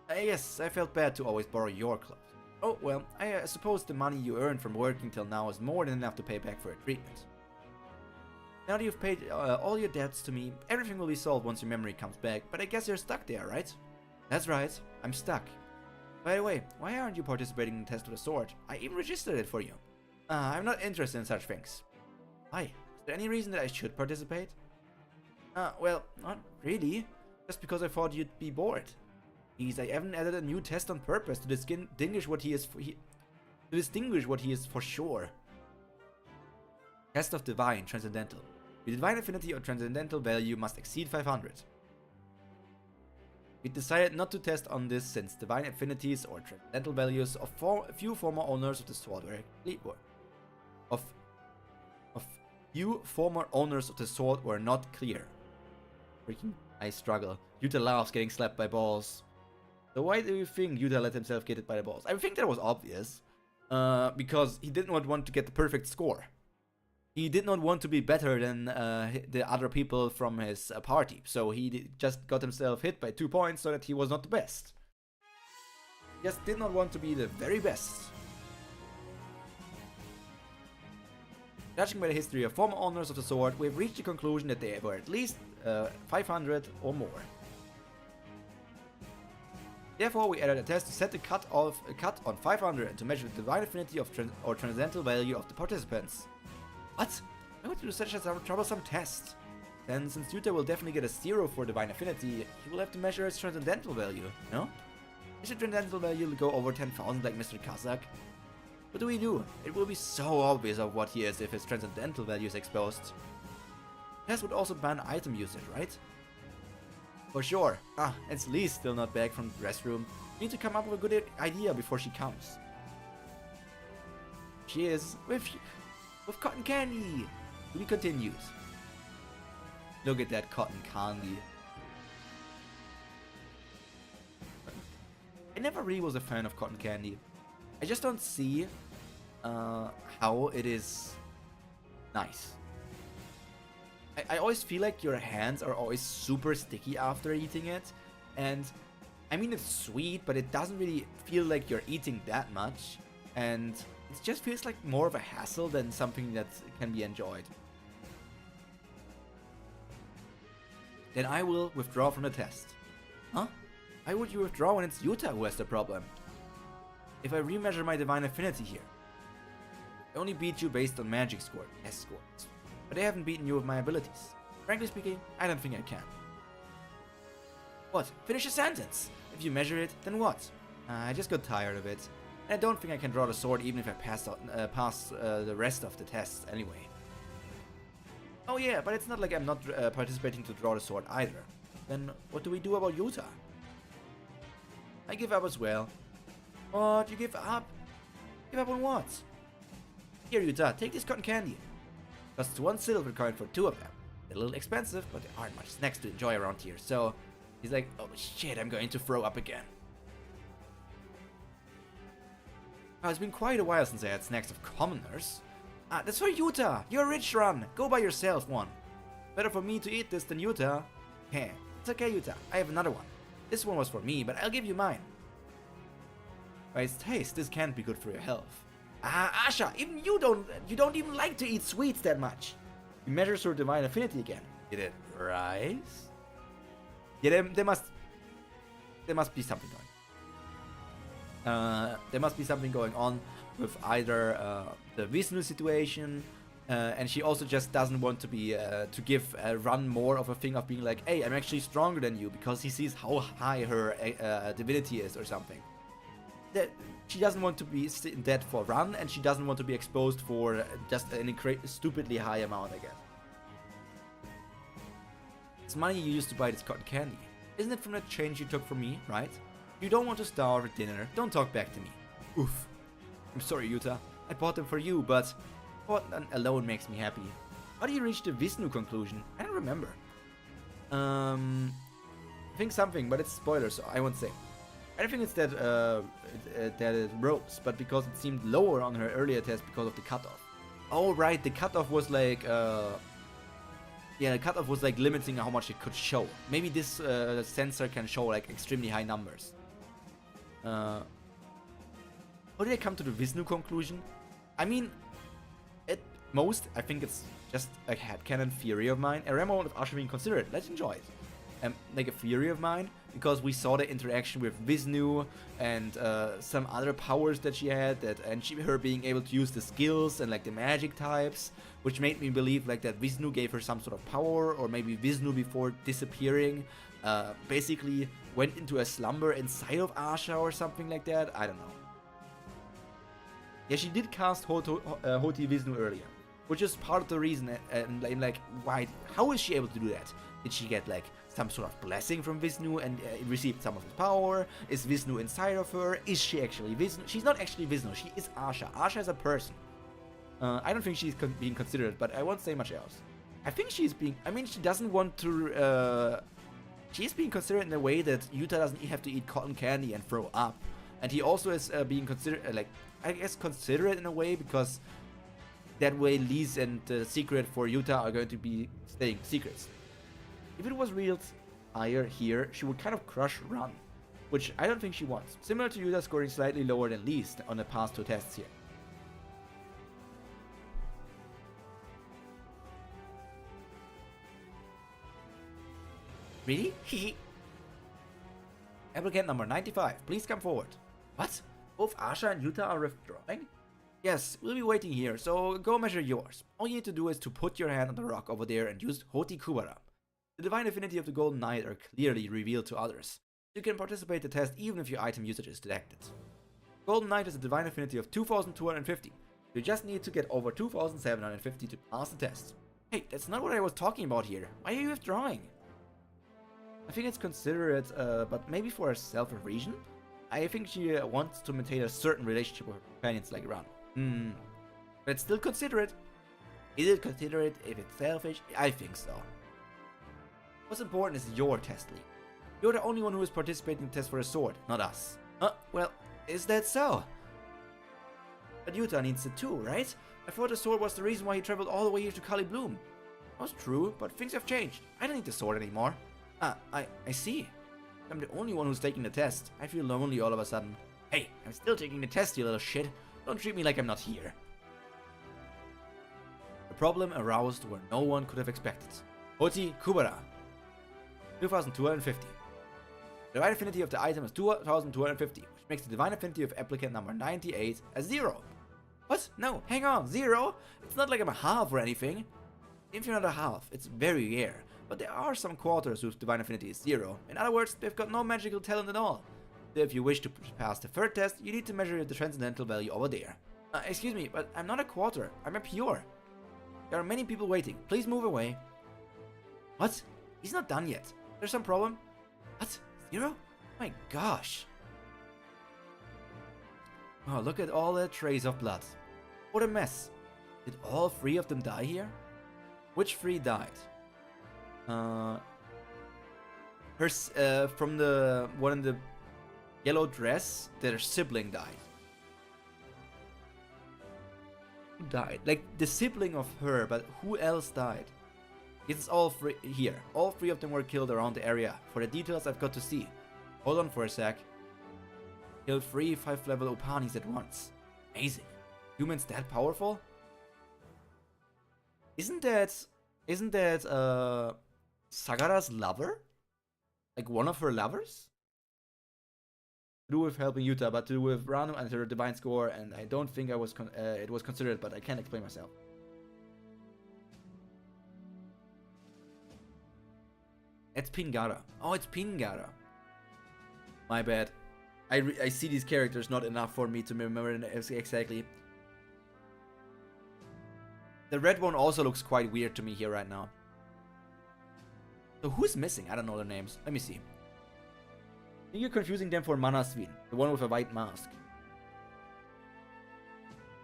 Yes, I felt bad to always borrow your clothes. Oh, well, I suppose the money you earned from working till now is more than enough to pay back for your treatment. Now that you've paid all your debts to me, everything will be solved once your memory comes back, but I guess you're stuck there, right? That's right, I'm stuck. By the way, why aren't you participating in the test of the sword? I even registered it for you. I'm not interested in such things. Why? Is there any reason that I should participate? Well, not really. Just because I thought you'd be bored. Please, I haven't added a new test on purpose to distinguish what he is for sure. Test of Divine Transcendental. Your divine affinity or transcendental value must exceed 500. We decided not to test on this since divine affinities or transcendental values of few former owners of the sword were not clear. Freaking, I struggle. Yuta laughs, getting slapped by balls. So why do you think Yuta let himself get it by the balls? I think that was obvious. Because he did not want to get the perfect score. He did not want to be better than the other people from his party. So he just got himself hit by 2 points so that he was not the best. He just did not want to be the very best. Judging by the history of former owners of the sword, we've reached the conclusion that they were at least 500 or more. Therefore, we added a test to set the cut on 500 and to measure the divine affinity or transcendental value of the participants. What? Why would you do such a troublesome test? Then, since Yuta will definitely get a 0 for divine affinity, he will have to measure his transcendental value, no? Is the transcendental value go over 10,000 like Mr. Kazak? What do we do? It will be so obvious of what he is if his transcendental value is exposed. The test would also ban item usage, right? For sure. And Lee's still not back from the restroom. We need to come up with a good idea before she comes. She is with cotton candy. To be continued. Look at that cotton candy. I never really was a fan of cotton candy. I just don't see how it is nice. I always feel like your hands are always super sticky after eating it. And I mean, it's sweet, but it doesn't really feel like you're eating that much. And it just feels like more of a hassle than something that can be enjoyed. Then I will withdraw from the test. Huh? Why would you withdraw when it's Yuta who has the problem? If I remeasure my divine affinity here, I only beat you based on magic score, S scores. But I haven't beaten you with my abilities. Frankly speaking, I don't think I can. What? Finish a sentence! If you measure it, then what? I just got tired of it. And I don't think I can draw the sword even if I pass the rest of the tests anyway. Oh yeah, but it's not like I'm not participating to draw the sword either. Then what do we do about Yuta? I give up as well. What? You give up? Give up on what? Here, Yuta, take this cotton candy. Costs 1 silver coin for 2 of them. They're a little expensive, but there aren't much snacks to enjoy around here, so he's like, oh shit, I'm going to throw up again. Oh, it's been quite a while since I had snacks of commoners. That's for Yuta! You're a rich run! Go buy yourself one! Better for me to eat this than Yuta. Heh, it's okay, Yuta, I have another one. This one was for me, but I'll give you mine. By its taste, this can't be good for your health. Asha, even you don't even like to eat sweets that much. You measure your divine affinity again. Did it rise? Yeah, there must be something going. There must be something going on with either the Vishnu situation, and she also just doesn't want to be to give Run more of a thing of being like, hey, I'm actually stronger than you, because he sees how high her divinity is or something. That she doesn't want to be dead for Run, and she doesn't want to be exposed for just an stupidly high amount, I guess. It's money you used to buy this cotton candy. Isn't it from that change you took from me, right? You don't want to starve at dinner, don't talk back to me. Oof. I'm sorry, Yuta. I bought them for you, but what alone makes me happy. How do you reach the Vishnu conclusion? I don't remember. I think something, but it's spoilers, so I won't say. I don't think it's that that it rose, but because it seemed lower on her earlier test because of the cutoff. Oh right, the cutoff was like yeah, the cutoff was like limiting how much it could show. Maybe this sensor can show like extremely high numbers. How did I come to the Vishnu conclusion? I mean, at most, I think it's just a headcanon theory of mine. A remo of Asha being considered. Let's enjoy it. Like a theory of mine, because we saw the interaction with Vishnu and some other powers that she had, her being able to use the skills and like the magic types, which made me believe like that Vishnu gave her some sort of power, or maybe Vishnu before disappearing basically went into a slumber inside of Asha or something like that. I don't know. Yeah, she did cast Hoti Vishnu earlier, which is part of the reason. And like, why? How is she able to do that? Did she get like some sort of blessing from Vishnu and received some of his power? Is Vishnu inside of her? Is she actually Vishnu? She's not actually Vishnu. She is Asha. Asha is a person. I don't think she's being considered, but I won't say much else. I think she's being. I mean, she doesn't want to. She's being considered in a way that Yuta doesn't have to eat cotton candy and throw up, and he also is being considered like, I guess, considerate in a way, because that way Lise and the secret for Yuta are going to be staying secrets. If it was real higher here, she would kind of crush Run, which I don't think she wants. Similar to Yuta scoring slightly lower than Lise on the past two tests here. Really? Hehe. Applicant number 95, please come forward. What? Both Asha and Yuta are withdrawing? Yes, we'll be waiting here, so go measure yours. All you need to do is to put your hand on the rock over there and use Hoti Kubera. The divine affinity of the Golden Knight are clearly revealed to others. You can participate in the test even if your item usage is detected. Golden Knight has a divine affinity of 2250. You just need to get over 2750 to pass the test. Hey, that's not what I was talking about here. Why are you withdrawing? I think it's considerate, but maybe for a self-reason? I think she wants to maintain a certain relationship with her companions like Ran. But still considerate. Is it considerate if it's selfish? I think so. What's important is your test league. You're the only one who is participating in the test for a sword, not us. Well, is that so? But Yuta needs it too, right? I thought the sword was the reason why he traveled all the way here to Kali Bloom. That's true, but things have changed. I don't need the sword anymore. I see. I'm the only one who's taking the test. I feel lonely all of a sudden. Hey, I'm still taking the test, you little shit. Don't treat me like I'm not here. A problem aroused where no one could have expected. Hoti Kubera. 2250. The divine affinity of the item is 2250, which makes the divine affinity of applicant number 98 a 0. What? No, hang on, 0? It's not like I'm a half or anything. If you're not a half, it's very rare. But there are some quarters whose divine affinity is 0. In other words, they've got no magical talent at all. So if you wish to pass the third test, you need to measure the transcendental value over there. Excuse me, but I'm not a quarter. I'm a pure. There are many people waiting. Please move away. What? He's not done yet. There's some problem? What? 0? My gosh. Oh, look at all the trace of blood. What a mess. Did all 3 of them die here? Which 3 died? From the one in the yellow dress, their sibling died. Who died? Like the sibling of her, but who else died? It's all 3 here. All 3 of them were killed around the area. For the details, I've got to see. Hold on for a sec. Killed 3 5-level Opanis at once. Amazing. Humans that powerful? Isn't that Sagara's lover? Like one of her lovers? To do with helping Yuta, but to do with Ranu and her divine score, and I don't think it was considered, but I can't explain myself. It's Pingara. Oh, it's Pingara. My bad. I see these characters not enough for me to remember exactly. The red one also looks quite weird to me here right now. So who's missing? I don't know their names. Let me see. I think you're confusing them for Manasvin, the one with a white mask.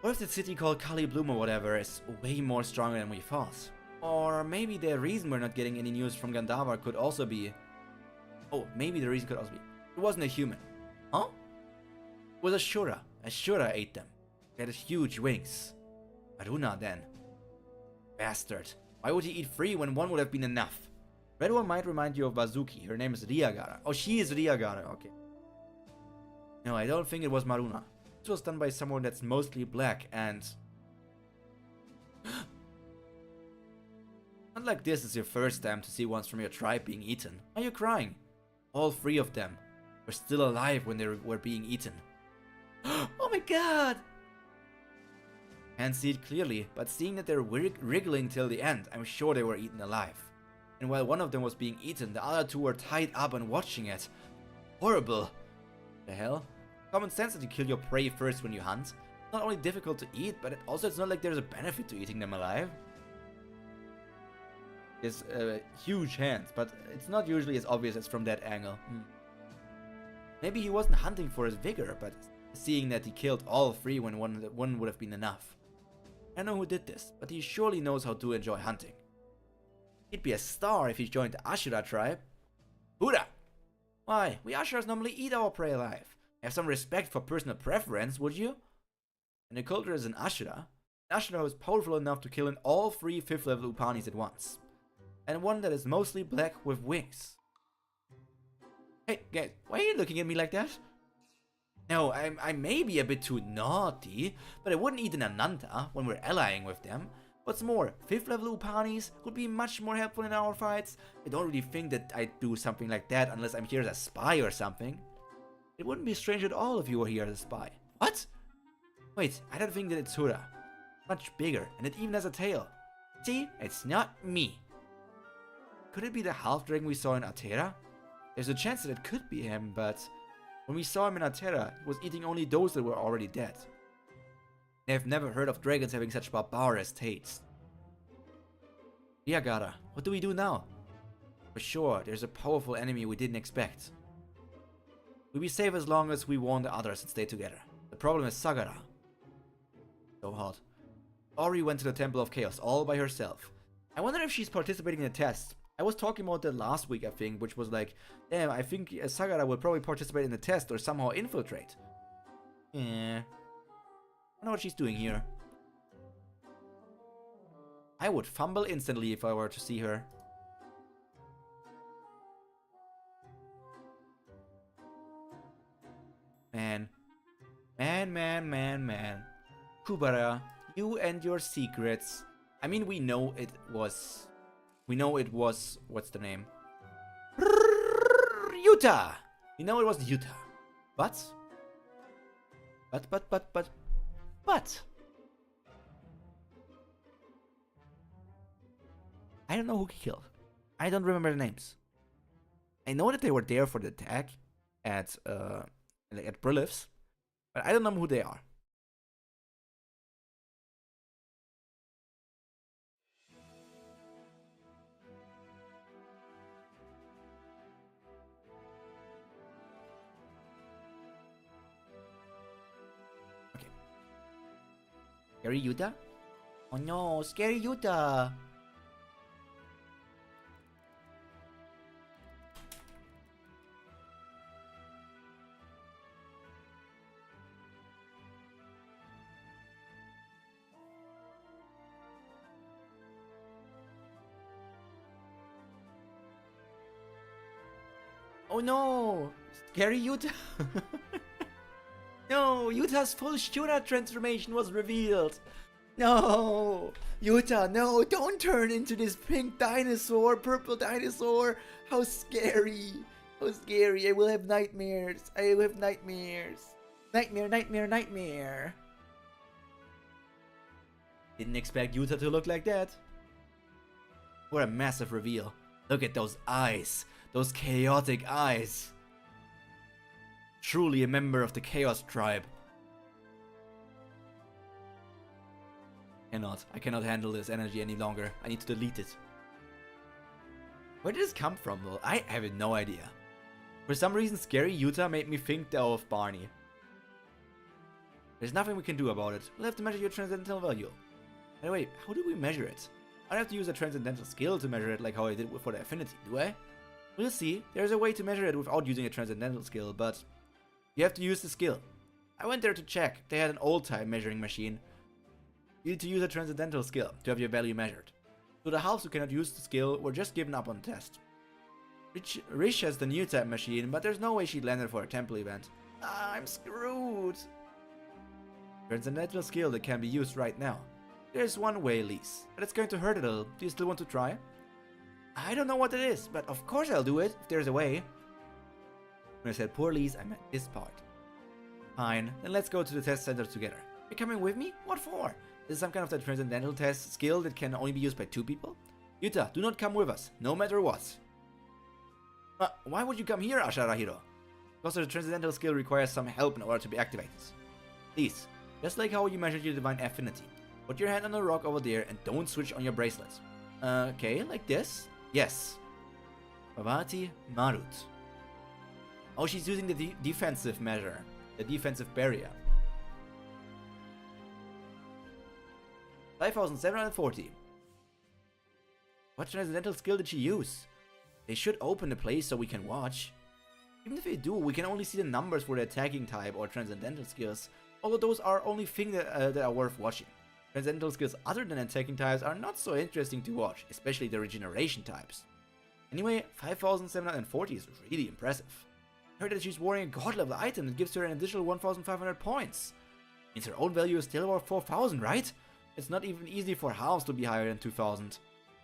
What if the city called Kali Bloom or whatever is way more stronger than we thought? Or maybe the reason we're not getting any news from Gandhar could also be... Oh, maybe the reason could also be... It wasn't a human. Huh? It was Ashura. Ashura ate them. They had huge wings. Maruna then. Bastard. Why would he eat 3 when 1 would have been enough? Red one might remind you of Bazuki. Her name is Ryagara. Oh, she is Ryagara. Okay. No, I don't think it was Maruna. This was done by someone that's mostly black and... Not like this is your first time to see ones from your tribe being eaten. Why are you crying? All 3 of them were still alive when they were being eaten. Oh my god! Can't see it clearly, but seeing that they're wriggling till the end, I'm sure they were eaten alive. And while one of them was being eaten, the other 2 were tied up and watching it. Horrible. The hell? Common sense that you kill your prey first when you hunt. It's not only difficult to eat, but also it's not like there's a benefit to eating them alive. There's huge hands, but it's not usually as obvious as from that angle. Maybe he wasn't hunting for his vigor, but seeing that he killed all 3 when one would have been enough. I know who did this, but he surely knows how to enjoy hunting. He'd be a star if he joined the Ashura tribe. Huda! Why, we Ashuras normally eat our prey alive. Have some respect for personal preference, would you? And the culture is an Ashura was powerful enough to kill in all 3 5th level Upanis at once. And one that is mostly black with wings. Hey, guys, why are you looking at me like that? No, I may be a bit too naughty, but I wouldn't eat an Ananta when we're allying with them. What's more, 5th level Upanis would be much more helpful in our fights. I don't really think that I'd do something like that unless I'm here as a spy or something. It wouldn't be strange at all if you were here as a spy. What? Wait, I don't think that it's Hura. Much bigger, and it even has a tail. See, it's not me. Could it be the half-dragon we saw in Altera? There's a chance that it could be him, but... when we saw him in Altera, he was eating only those that were already dead. I've never heard of dragons having such barbarous tastes. Ryagara, what do we do now? For sure, there's a powerful enemy we didn't expect. We'll be safe as long as we warn the others and stay together. The problem is Sagara. So hot. Ori went to the Temple of Chaos all by herself. I wonder if she's participating in the test. I was talking about that last week, I think, which was like, damn, I think Sagara will probably participate in the test or somehow infiltrate. Yeah. I wonder what she's doing here. I would fumble instantly if I were to see her. Man. Man. Kubera, you and your secrets. I mean, we know it was... what's the name? Yuta! We know it was Yuta. But... I don't know who he killed. I don't remember the names. I know that they were there for the attack at Brilliff's, but I don't know who they are. Okay. Scary Yuta? Oh no, Scary Yuta! Oh no! Scary Yuta! No! Yuta's full Shura transformation was revealed! No! Yuta, no! Don't turn into this pink dinosaur, purple dinosaur! How scary! How scary! I will have nightmares! I will have nightmares! Nightmare! Didn't expect Yuta to look like that. What a massive reveal. Look at those eyes! Those chaotic eyes! Truly a member of the Chaos Tribe. I cannot handle this energy any longer. I need to delete it. Where did this come from though? I have no idea. For some reason, Scary Yuta made me think of Barney. There's nothing we can do about it. We'll have to measure your transcendental value. By the way, how do we measure it? I don't have to use a transcendental skill to measure it like how I did for the affinity, do I? We'll see. There's a way to measure it without using a transcendental skill, but You have to use the skill. I went there to check. They had an old-type measuring machine. You need to use a transcendental skill to have your value measured. So the halves who cannot use the skill were just given up on the test. Rish has the new type machine, but there's no way she landed for a temple event. I'm screwed. Transcendental skill that can be used right now. There's one way, Lise, but it's going to hurt a little. Do you still want to try? I don't know what it is, but of course I'll do it if there's a way. When I said poor Lise, I meant this part. Fine, then let's go to the test center together. You're coming with me? What for? Is it some kind of the transcendental test skill that can only be used by 2 people? Yuta, do not come with us, no matter what. Why would you come here, Asharahiro? Because the transcendental skill requires some help in order to be activated. Please, just like how you measured your divine affinity, put your hand on the rock over there and don't switch on your bracelet. Okay, like this? Yes. Bhavati Marut. Oh, she's using the defensive measure, the defensive barrier. 5,740. What transcendental skill did she use? They should open the place so we can watch. Even if they do, we can only see the numbers for the attacking type or transcendental skills, although those are only things that are worth watching. Transcendental skills other than attacking types are not so interesting to watch, especially the regeneration types. Anyway, 5,740 is really impressive. I heard that she's wearing a god level item that gives her an additional 1,500 points. Means her own value is still about 4,000, right? It's not even easy for halves to be higher than 2,000.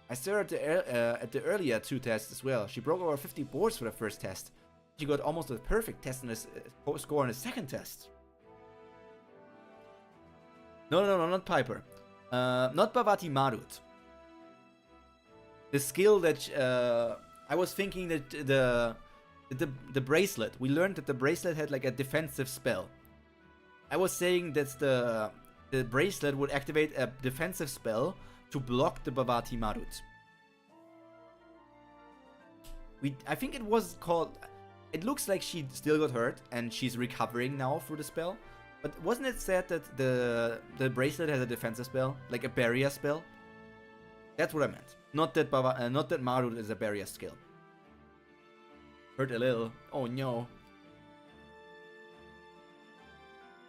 I stared at the earlier 2 tests as well. She broke over 50 boards for the first test. She got almost a perfect test in this score on the second test. No, not Piper. Not Bhavati Marut. The skill that I was thinking that the bracelet. We learned that the bracelet had like a defensive spell. I was saying that the bracelet would activate a defensive spell to block the Bhavati Marut. I think it was called... It looks like she still got hurt and she's recovering now through the spell. But wasn't it said that the bracelet has a defensive spell? Like a barrier spell? That's what I meant. Not that Marut is a barrier skill. Hurt a little. Oh no.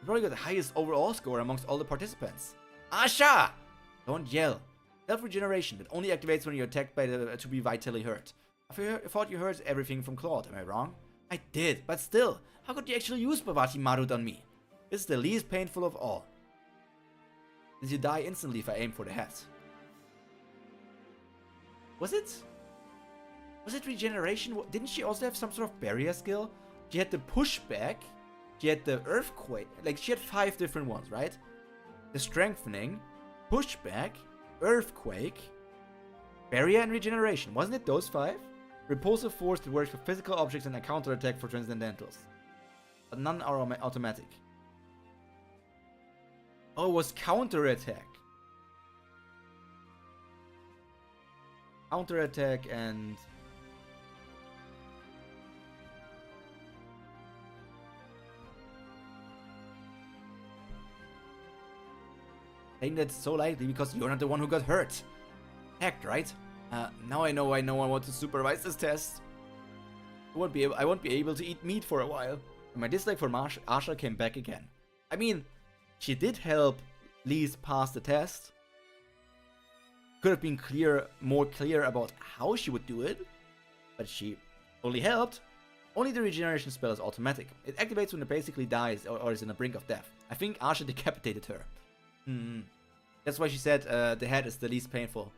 You probably got the highest overall score amongst all the participants. Asha! Don't yell. Self-regeneration that only activates when you're attacked by to be vitally hurt. I thought you heard everything from Claude, am I wrong? I did, but still, how could you actually use Bhavati Marut on me? This is the least painful of all. Since you die instantly if I aim for the head. Was it regeneration? Didn't she also have some sort of barrier skill? She had the pushback, she had the earthquake, like she had 5 different ones, right? The strengthening, pushback, earthquake, barrier and regeneration. Wasn't it those 5? Repulsive force that works for physical objects and a counterattack for transcendentals. But none are automatic. Oh, it was counterattack. Counterattack and... saying that's so likely because you're not the one who got hurt. Hacked, right? Now I know why no one wants to supervise this test. I won't be able to eat meat for a while. And my dislike for Asha came back again. I mean, she did help Lise pass the test. Could have been more clear about how she would do it, but she only helped. Only the regeneration spell is automatic. It activates when it basically dies or is in the brink of death. I think Asha decapitated her. That's why she said the head is the least painful.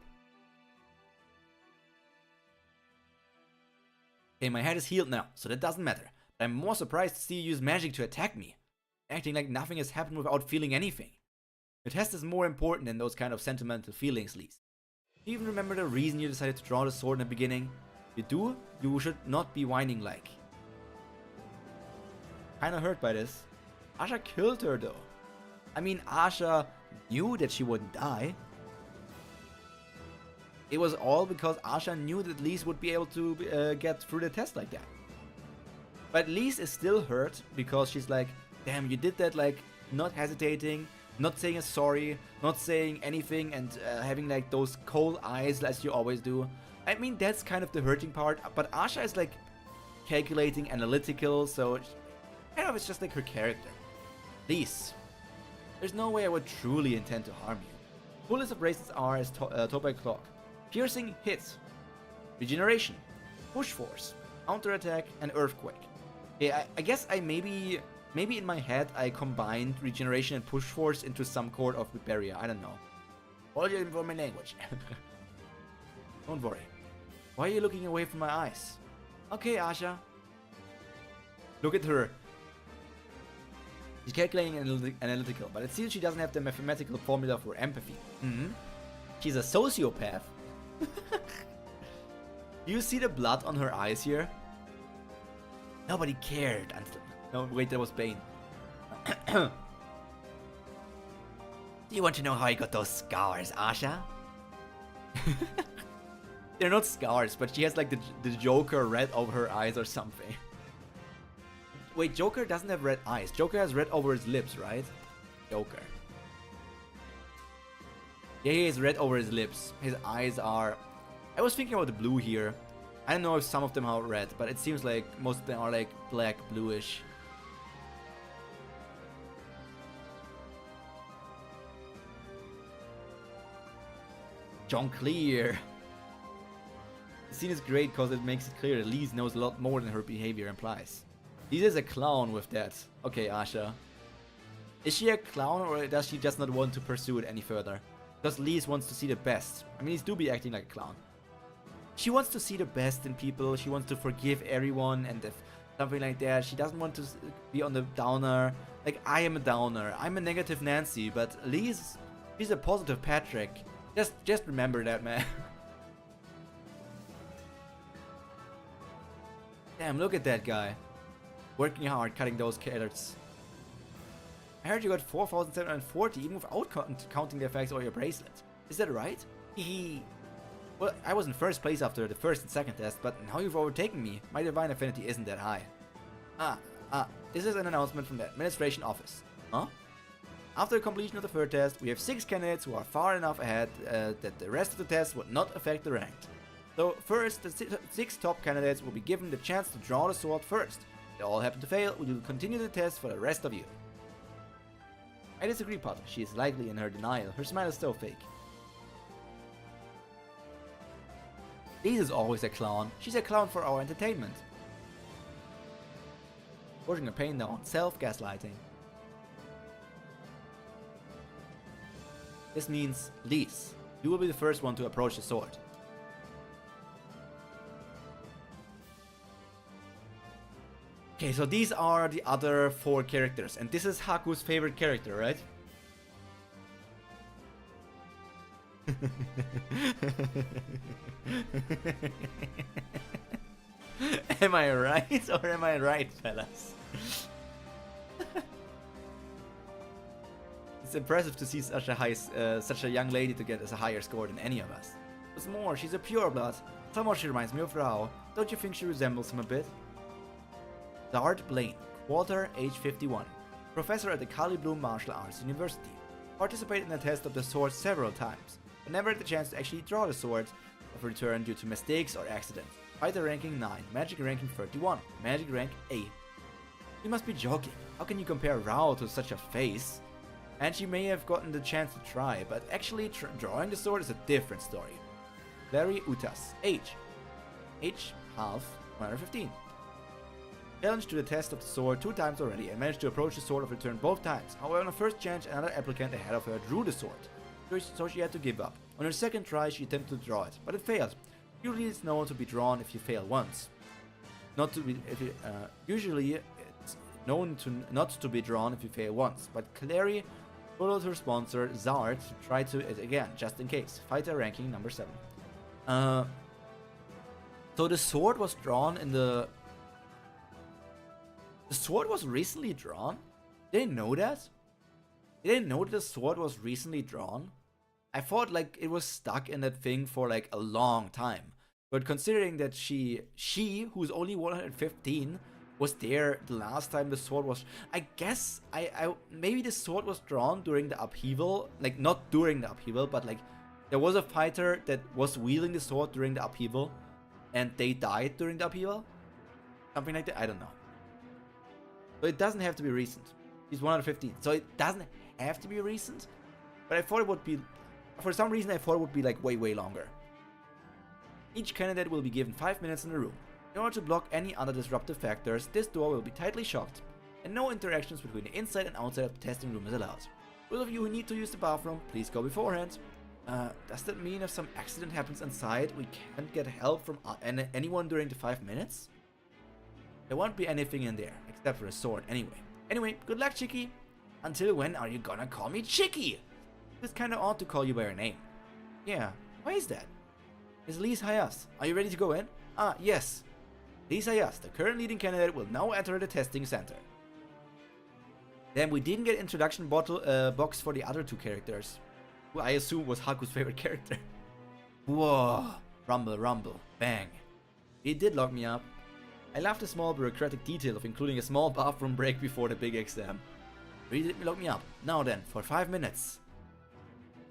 Okay, my head is healed now, so that doesn't matter. But I'm more surprised to see you use magic to attack me. Acting like nothing has happened without feeling anything. The test is more important than those kind of sentimental feelings, Lise. Do you even remember the reason you decided to draw the sword in the beginning? If you do, you should not be whining like. Kinda hurt by this. Asha killed her though. I mean, Asha knew that she wouldn't die. It was all because Asha knew that Lise would be able to get through the test like that. But Lise is still hurt because she's like, damn, you did that like not hesitating, not saying a sorry, not saying anything and having like those cold eyes as you always do. I mean, that's kind of the hurting part, but Asha is like calculating, analytical, so Kind of, it's just like her character. Please. There's no way I would truly intend to harm you. Bullets of bracelets are as Topai Clock. Piercing hits. Regeneration. Push force. Counterattack and earthquake. Yeah, I guess I maybe in my head I combined regeneration and push force into some sort of barrier. I don't know. Apologies for my language. Don't worry. Why are you looking away from my eyes? Okay, Asha. Look at her. She's calculating and analytical, but it seems she doesn't have the mathematical formula for empathy. She's a sociopath. You see the blood on her eyes here? Nobody cared until... No, wait, that was Bane. Do you want to know how I got those scars, Asha? They're not scars, but she has like the Joker red over her eyes or something. Wait, Joker doesn't have red eyes. Joker has red over his lips, right? Joker. Yeah, he has red over his lips. His eyes are... I was thinking about the blue here. I don't know if some of them are red, but it seems like most of them are like black, bluish. John Clear. The scene is great because it makes it clear that Lise knows a lot more than her behavior implies. Lise is a clown with that. Okay, Asha. Is she a clown or does she just not want to pursue it any further? Because Lise wants to see the best. I mean, Lise do be acting like a clown. She wants to see the best in people. She wants to forgive everyone and if something like that. She doesn't want to be on the downer. Like, I am a downer. I'm a negative Nancy, but Lise, she's a positive Patrick. Just remember that, man. Damn, look at that guy. Working hard, cutting those carrots. I heard you got 4,740 even without counting the effects or your bracelet. Is that right? Hehe. Well, I was in first place after the first and second test, but now you've overtaken me. My divine affinity isn't that high. This is an announcement from the administration office. Huh? After the completion of the third test, we have 6 candidates who are far enough ahead that the rest of the tests would not affect the rank. So first, the 6 top candidates will be given the chance to draw the sword first. If they all happen to fail, we will continue the test for the rest of you. I disagree, Potter. She is likely in her denial. Her smile is so fake. Lise is always a clown. She's a clown for our entertainment. Pushing the pain down. Self-gaslighting. This means, Lise, you will be the first one to approach the sword. Okay, so these are the other 4 characters, and this is Haku's favorite character, right? Am I right or am I right, fellas? It's impressive to see such a young lady to get a higher score than any of us. What's more, she's a pureblood. Somehow she reminds me of Rao. Don't you think she resembles him a bit? Dart Blaine, Quarter, age 51. Professor at the Kali Bloom Martial Arts University. Participated in the test of the sword several times, but never had the chance to actually draw the sword of return due to mistakes or accidents. Fighter ranking 9, magic ranking 31, magic rank A. You must be joking. How can you compare Rao to such a face? And she may have gotten the chance to try, but actually drawing the sword is a different story. Larry Utas, age half, 115. Challenged to the test of the sword 2 times already and managed to approach the sword of return both times. However, on the first chance, another applicant ahead of her drew the sword, so she had to give up. On her second try, she attempted to draw it, but it failed. Usually it's known to be drawn if you fail once. Usually it's known to not to be drawn if you fail once, but Clary followed her sponsor, Zard, to try to it again, just in case. Fighter ranking number 7. So the sword was drawn in the... The sword was recently drawn? Did they know that? Did they know that the sword was recently drawn? I thought like it was stuck in that thing for like a long time. But considering that she who's only 115 was there the last time the sword was... I guess maybe the sword was drawn during the upheaval. Like not during the upheaval, but like there was a fighter that was wielding the sword during the upheaval and they died during the upheaval? Something like that, I don't know. So it doesn't have to be recent. She's 115. So it doesn't have to be recent. But I thought it would be... For some reason, I thought it would be like way, way longer. Each candidate will be given 5 minutes in the room. In order to block any other disruptive factors, this door will be tightly shut, and no interactions between the inside and outside of the testing room is allowed. Those of you who need to use the bathroom, please go beforehand. Does that mean if some accident happens inside, we can't get help from anyone during the 5 minutes? There won't be anything in there, except for a sword anyway. Anyway, good luck, Chicky. Until when are you gonna call me Chicky? It's kinda odd to call you by your name. Yeah, why is that? It's Lise Hayas. Are you ready to go in? Ah, yes. Lise Hayas, the current leading candidate, will now enter the testing center. Then we didn't get introduction box for the other 2 characters, who I assume was Haku's favorite character. Whoa, rumble, rumble, bang. It did lock me up. I love the small bureaucratic detail of including a small bathroom break before the big exam. Really did lock me up. Now then, for 5 minutes.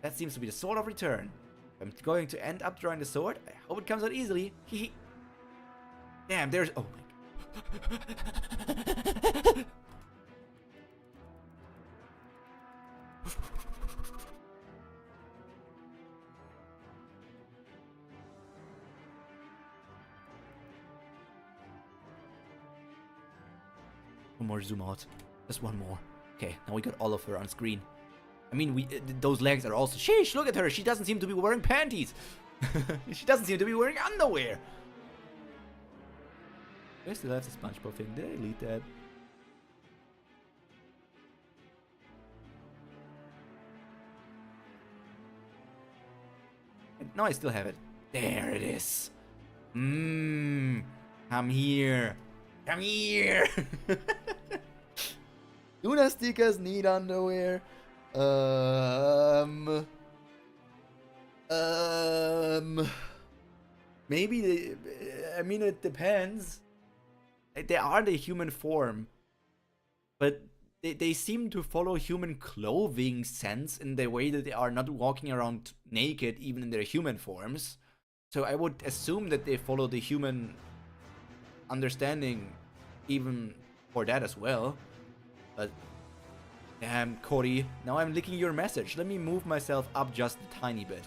That seems to be the sword of return. If I'm going to end up drawing the sword, I hope it comes out easily. Hehe. Damn, there's... Oh my god. One more zoom out. Just one more. Okay, now we got all of her on screen. I mean, those legs are also... Sheesh, look at her. She doesn't seem to be wearing panties. She doesn't seem to be wearing underwear. I still have the SpongeBob thing. Did I delete that? No, I still have it. There it is. Come here. Come here. Luna stickers need underwear. Maybe I mean, it depends. They are the human form, but they seem to follow human clothing sense in the way that they are not walking around naked even in their human forms. So I would assume that they follow the human understanding even for that as well. But damn, Cody, now I'm licking your message. Let me move myself up just a tiny bit.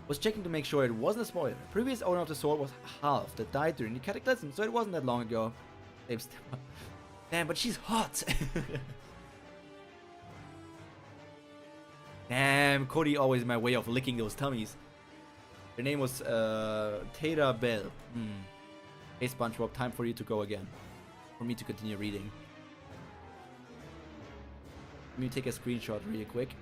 Was checking to make sure it wasn't a spoiler. The previous owner of the sword was half that died during the cataclysm, so it wasn't that long ago. Damn, but she's hot. Damn, Cody always in my way of licking those tummies. Her name was Tara Bell. Hey SpongeBob, time for you to go again. For me to continue reading. Let me take a screenshot really quick.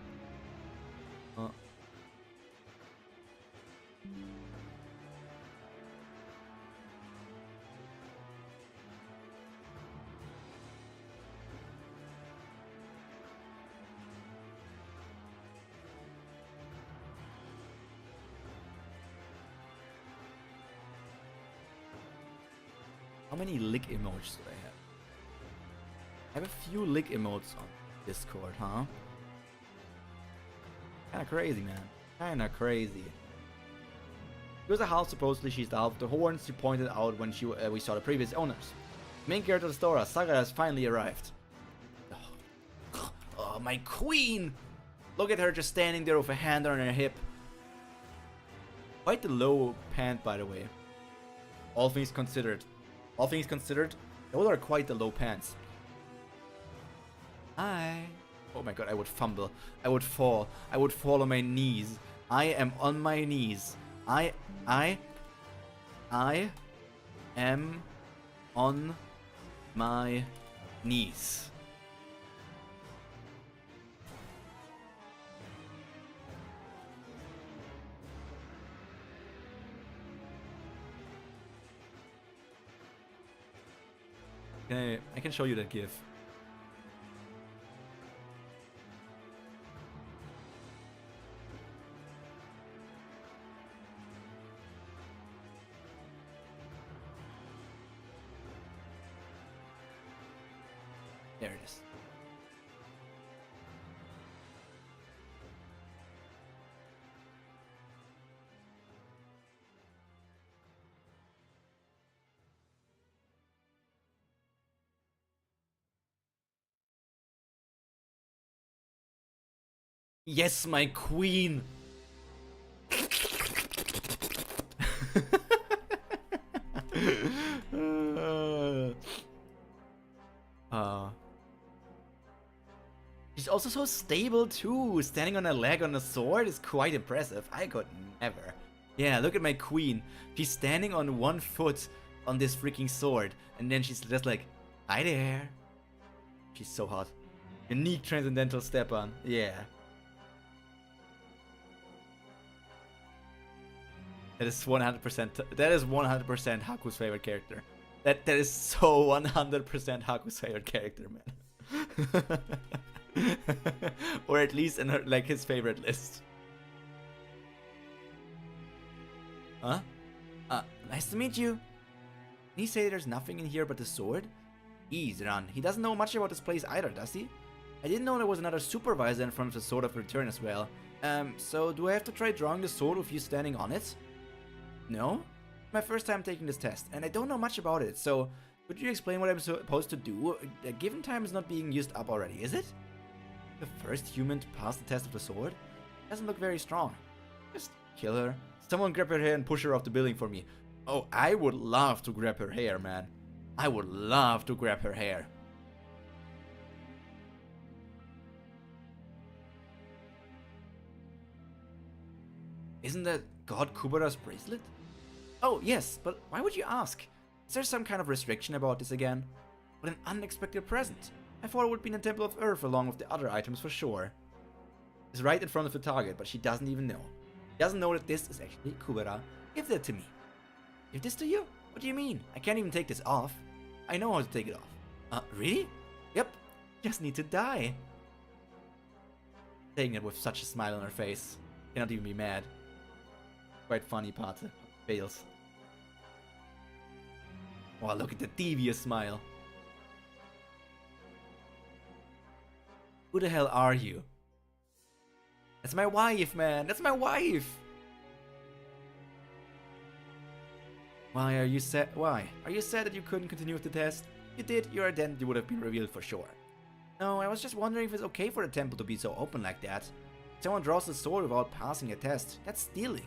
How many lick emotes do I have? I have a few lick emotes on Discord, huh? Kinda crazy, man. Kinda crazy. Here's a house, supposedly she's the half of the horns she pointed out when we saw the previous owners. Main character of the story, Saga, has finally arrived. Oh, my queen! Look at her just standing there with a hand on her hip. Quite the low pant, by the way. All things considered. All things considered, those are quite the low pants. Hi. Oh my god, I would fumble. I would fall. I would fall on my knees. I am on my knees. I am on my knees. Okay, I can show you that GIF. There it is. Yes, my queen! She's also so stable too. Standing on her leg on a sword is quite impressive. I could never. Yeah, look at my queen. She's standing on one foot on this freaking sword. And then she's just like, hi there. She's so hot. Unique transcendental step on. Yeah. That is 100%. That is 100% Haku's favorite character. That is so 100% Haku's favorite character, man. Or at least in her, like, his favorite list. Huh? Nice to meet you. Can he say there's nothing in here but the sword? Ease, Ran. He doesn't know much about this place either, does he? I didn't know there was another supervisor in front of the Sword of Return as well. So do I have to try drawing the sword with you standing on it? No? My first time taking this test, and I don't know much about it, so could you explain what I'm supposed to do? A given time is not being used up already, is it? The first human to pass the test of the sword? Doesn't look very strong. Just kill her. Someone grab her hair and push her off the building for me. Oh, I would love to grab her hair, man. I would love to grab her hair. Isn't that God Kubera's bracelet? Oh, yes, but why would you ask? Is there some kind of restriction about this again? What an unexpected present. I thought it would be in the Temple of Earth along with the other items for sure. It's right in front of the target, but she doesn't even know. She doesn't know that this is actually Kubera. Give that to me. Give this to you? What do you mean? I can't even take this off. I know how to take it off. Really? Yep. Just need to die. Saying it with such a smile on her face. Cannot even be mad. Quite funny part. Fails. Wow, look at the devious smile. Who the hell are you? That's my wife, man. That's my wife. Why are you sad? Why? Are you sad that you couldn't continue with the test? If you did, your identity would have been revealed for sure. No, I was just wondering if it's okay for the temple to be so open like that. If someone draws the sword without passing a test, that's stealing.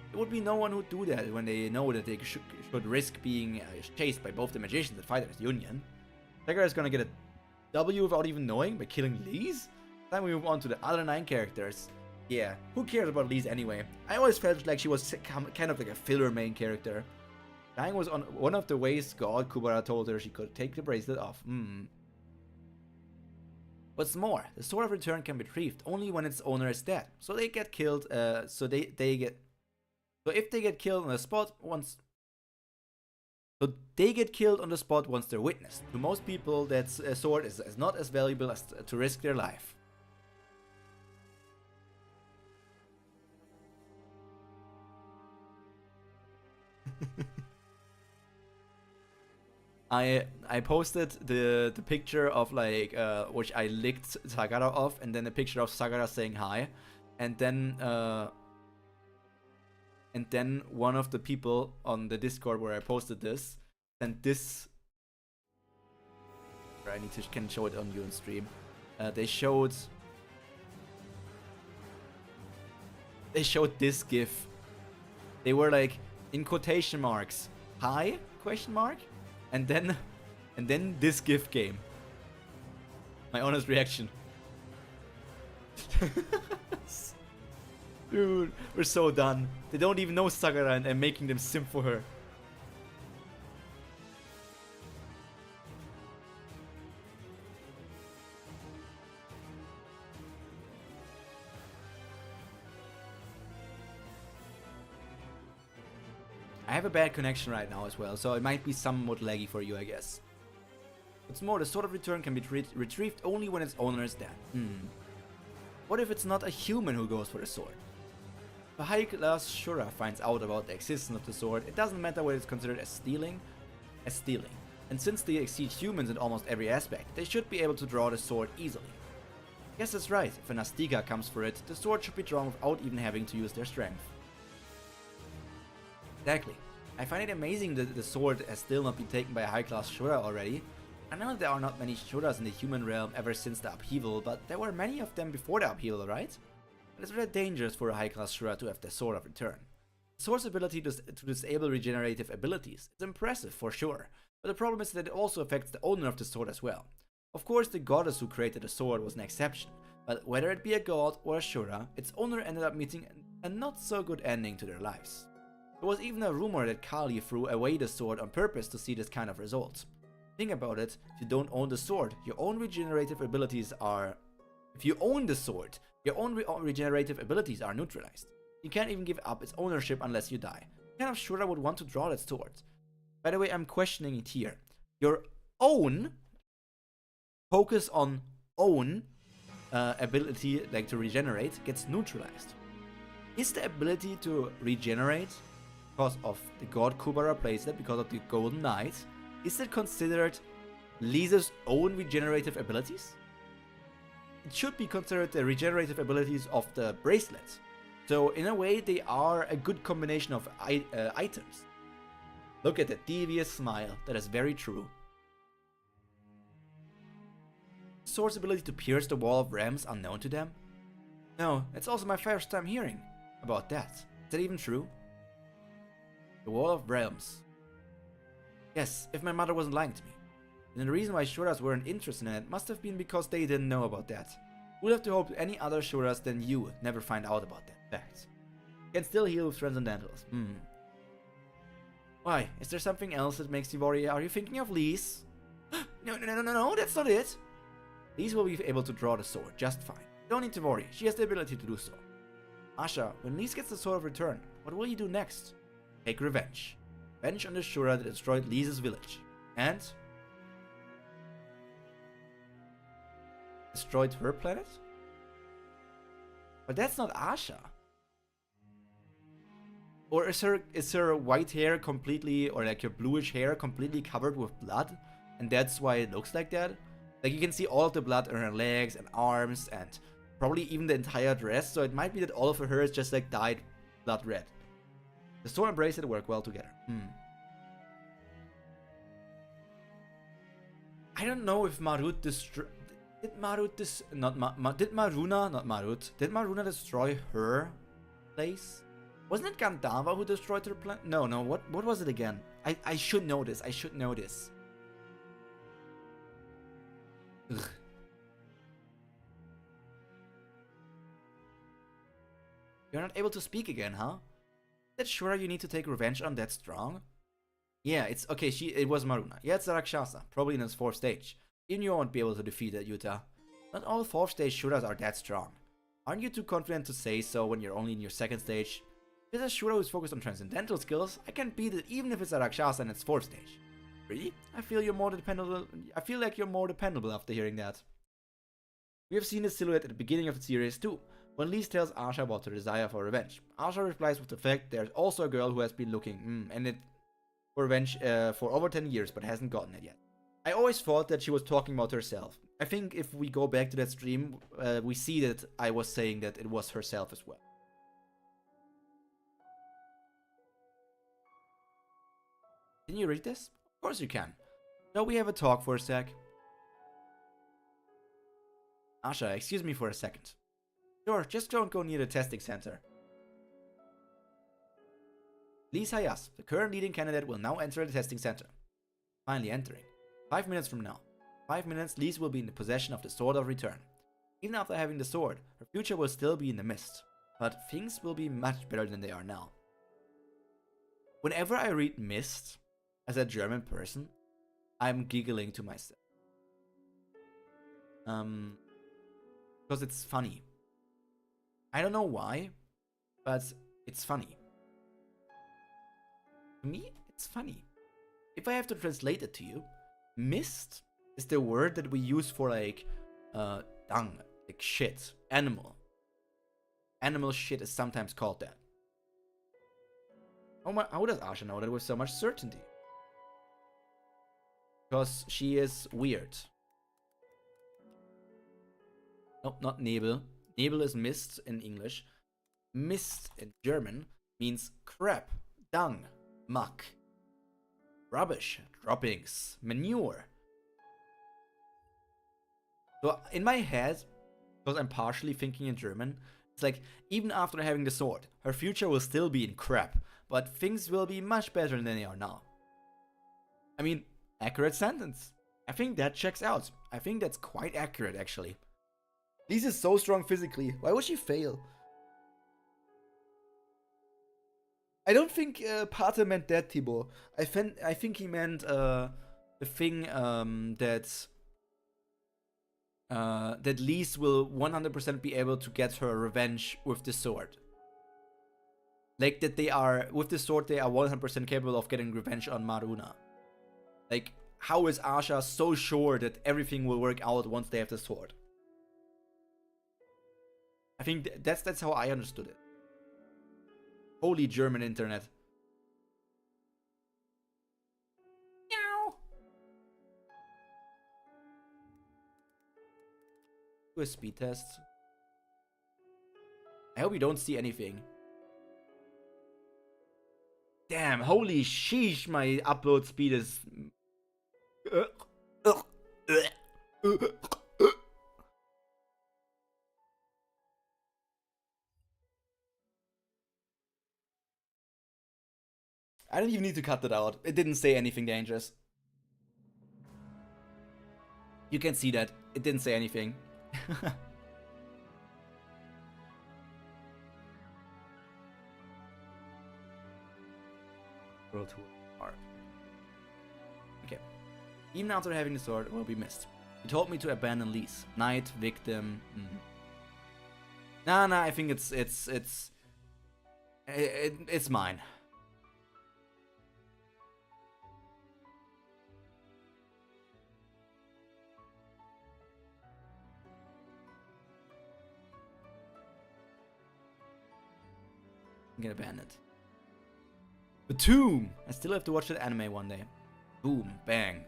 There would be no one who'd do that when they know that they should risk being chased by both the magicians and fighters union. Sakura is gonna get a W without even knowing by killing Lise? Then we move on to the other 9 characters. Yeah, who cares about Lise anyway? I always felt like she was kind of like a filler main character. Dying was on one of the ways God Kubera told her she could take the bracelet off. What's more, the Sword of Return can be retrieved only when its owner is dead. So they get killed. So if they get killed on the spot once. So they get killed on the spot once they're witnessed. To most people, that sword is not as valuable as to risk their life. I posted the picture of like which I licked Sakura off, and then a picture of Sakura saying hi, and then one of the people on the Discord where I posted this sent this. I need to can show it on you on stream. They showed this GIF. They were like in quotation marks, hi question mark. And then this GIF came. My honest reaction. Dude, we're so done. They don't even know Sakura and I'm making them simp for her. I have a bad connection right now as well, so it might be somewhat laggy for you, I guess. What's more, the Sword of Return can be retrieved only when its owner is dead. What if it's not a human who goes for the sword? If a high-class Shura finds out about the existence of the sword, it doesn't matter whether it's considered as stealing. And since they exceed humans in almost every aspect, they should be able to draw the sword easily. Yes, that's right, if an Astika comes for it, the sword should be drawn without even having to use their strength. Exactly. I find it amazing that the sword has still not been taken by a high-class Shura already. I know there are not many Shuras in the human realm ever since the upheaval, but there were many of them before the upheaval, right? It's very dangerous for a high-class Shura to have the Sword of Return. The sword's ability to disable regenerative abilities is impressive for sure, but the problem is that it also affects the owner of the sword as well. Of course, the goddess who created the sword was an exception, but whether it be a god or a Shura, its owner ended up meeting a not so good ending to their lives. There was even a rumor that Kali threw away the sword on purpose to see this kind of result. Think about it, if you don't own the sword, your own regenerative abilities are... If you own the sword, your own regenerative abilities are neutralized. You can't even give up its ownership unless you die. What kind of Shura would want to draw that sword? By the way, I'm questioning it here. Your own, focus on own ability, like to regenerate, gets neutralized. Is the ability to regenerate because of the god Kubera plays it, because of the Golden Knight, is it considered Lisa's own regenerative abilities? It should be considered the regenerative abilities of the bracelet. So in a way, they are a good combination of items. Look at that devious smile. That is very true. Sword's ability to pierce the wall of realms unknown to them? No, it's also my first time hearing about that. Is that even true? The wall of realms. Yes, if my mother wasn't lying to me. Then the reason why Shuras weren't interested in it must have been because they didn't know about that. We'll have to hope any other Shuras than you never find out about that fact. Can still heal with transcendentals. Why? Is there something else that makes you worry? Are you thinking of Lise? No, that's not it. Lise will be able to draw the sword just fine. Don't need to worry, she has the ability to do so. Asha, when Lise gets the Sword of Return, what will you do next? Take revenge. Revenge on the Shura that destroyed Lise's village. And... destroyed her planet? But that's not Asha. Or is her white hair completely, or like her bluish hair completely covered with blood? And that's why it looks like that? Like you can see all of the blood on her legs and arms and probably even the entire dress. So it might be that all of her hair is just like dyed blood red. The sword and bracelet work well together. I don't know if Marut destroyed... Did Marut did Maruna destroy her place? Wasn't it Gandava who destroyed her planet? No, what was it again? I should know this. Ugh. You're not able to speak again, huh? Is that sure you need to take revenge on that strong? Yeah, it's okay, it was Maruna. Yeah, it's a Rakshasa, probably in its 4th stage. Even you won't be able to defeat it, Yuta. Not all 4th stage Shuras are that strong. Aren't you too confident to say so when you're only in your 2nd stage? If it's a Shura who's focused on transcendental skills, I can beat it even if it's a Rakshasa in its 4th stage. Really? I feel like you're more dependable after hearing that. We have seen this silhouette at the beginning of the series too, when Lise tells Asha about her desire for revenge. Asha replies with the fact there's also a girl who has been looking for revenge for over 10 years but hasn't gotten it yet. I always thought that she was talking about herself. I think if we go back to that stream, we see that I was saying that it was herself as well. Can you read this? Of course you can. Shall we have a talk for a sec? Asha, excuse me for a second. Sure, just don't go near the testing center. Lise Hayas, the current leading candidate, will now enter the testing center. Finally entering. 5 minutes from now. 5 minutes, Lise will be in the possession of the Sword of Return. Even after having the sword, her future will still be in the mist. But things will be much better than they are now. Whenever I read mist, as a German person, I'm giggling to myself. Because it's funny. I don't know why, but it's funny. To me, it's funny. If I have to translate it to you, mist is the word that we use for like dung, like shit, animal. Animal shit is sometimes called that. How does Asha know that with so much certainty? Because she is weird. Nope, not Nebel. Nebel is mist in English. Mist in German means crap, dung, muck, rubbish, droppings, manure. So in my head, because I'm partially thinking in German, It's like, even after having the sword, her future will still be in crap, but things will be much better than they are now. I mean, accurate sentence. I think that checks out. I think that's quite accurate, actually. Lise is so strong physically. Why would she fail? I don't think Pater meant that, Thibaut. I think he meant the thing that Lise will 100% be able to get her revenge with the sword. Like that they are, with the sword, they are 100% capable of getting revenge on Maruna. Like, how is Asha so sure that everything will work out once they have the sword? I think that's how I understood it. Holy German internet. Meow. Do a speed test. I hope you don't see anything. Damn, holy sheesh, my upload speed is... I don't even need to cut that out. It didn't say anything dangerous. You can see that. It didn't say anything. World Tour Art. Okay. Even after having the sword, it will be missed. He told me to abandon Lise. Knight, victim. Nah, I think it's mine. I'm gonna ban it. The Tomb! I still have to watch that anime one day. Boom, bang.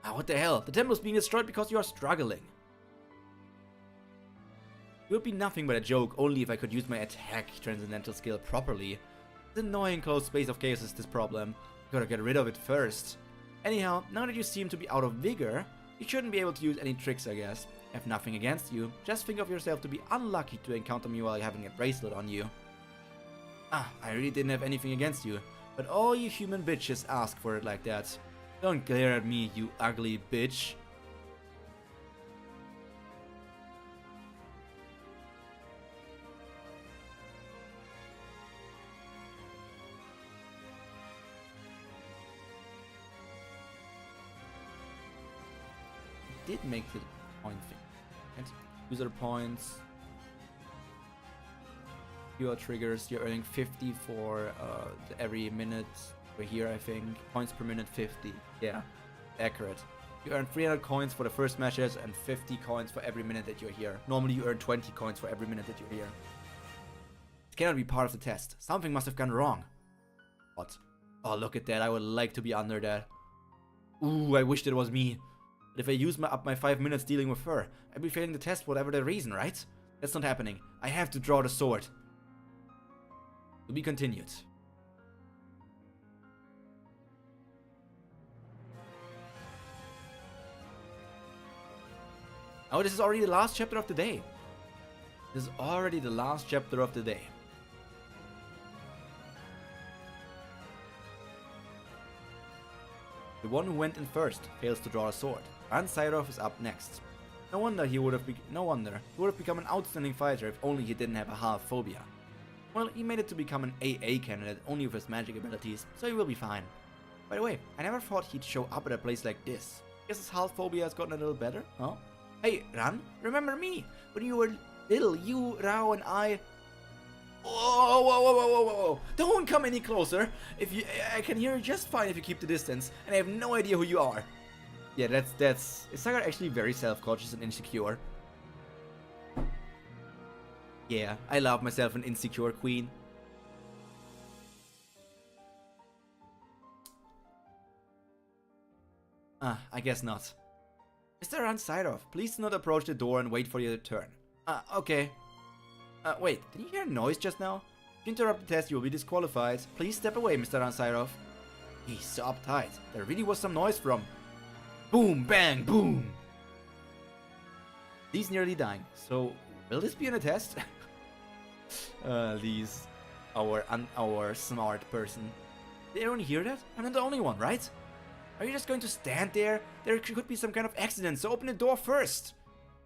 Ah, what the hell? The temple is being destroyed because you are struggling. It would be nothing but a joke, only if I could use my attack transcendental skill properly. The annoying closed space of chaos is this problem. Gotta get rid of it first. Anyhow, now that you seem to be out of vigor, you shouldn't be able to use any tricks, I guess. I have nothing against you. Just think of yourself to be unlucky to encounter me while having a bracelet on you. Ah, I really didn't have anything against you, but all you human bitches ask for it like that. Don't glare at me, you ugly bitch. Did make the point thing. And user points. Your triggers, you're earning 50 for every minute per here, I think. Points per minute 50. Yeah, accurate. You earn 300 coins for the first matches and 50 coins for every minute that you're here. Normally you earn 20 coins for every minute that you're here. It cannot be part of the test. Something must have gone wrong. What? Oh, look at that. I would like to be under that. Ooh, I wish that was me. But if I use up my 5 minutes dealing with her, I'd be failing the test whatever the reason, right? That's not happening. I have to draw the sword. To be continued. Oh, this is already the last chapter of the day. This is already the last chapter of the day. The one who went in first fails to draw a sword. Ansirov is up next. No wonder he would have become an outstanding fighter if only he didn't have a half phobia. Well, he made it to become an AA candidate only with his magic abilities, so he will be fine. By the way, I never thought he'd show up at a place like this. Guess his half phobia has gotten a little better, huh? Hey, Ran, remember me? When you were little, you, Rao, and I... Whoa. Don't come any closer. I can hear you just fine if you keep the distance, and I have no idea who you are. Yeah, that's... Is Sagar actually very self-conscious and insecure? Yeah, I love myself an insecure queen. I guess not. Mr. Ansirov, please do not approach the door and wait for your turn. Okay. Wait, did you hear a noise just now? If you interrupt the test, you will be disqualified. Please step away, Mr. Ansirov. He's so uptight. There really was some noise from... Boom, bang, boom! He's nearly dying, so Will this be in a test? These, our smart person. Did everyone hear that? I'm not the only one, right? Are you just going to stand there? There could be some kind of accident, so open the door first.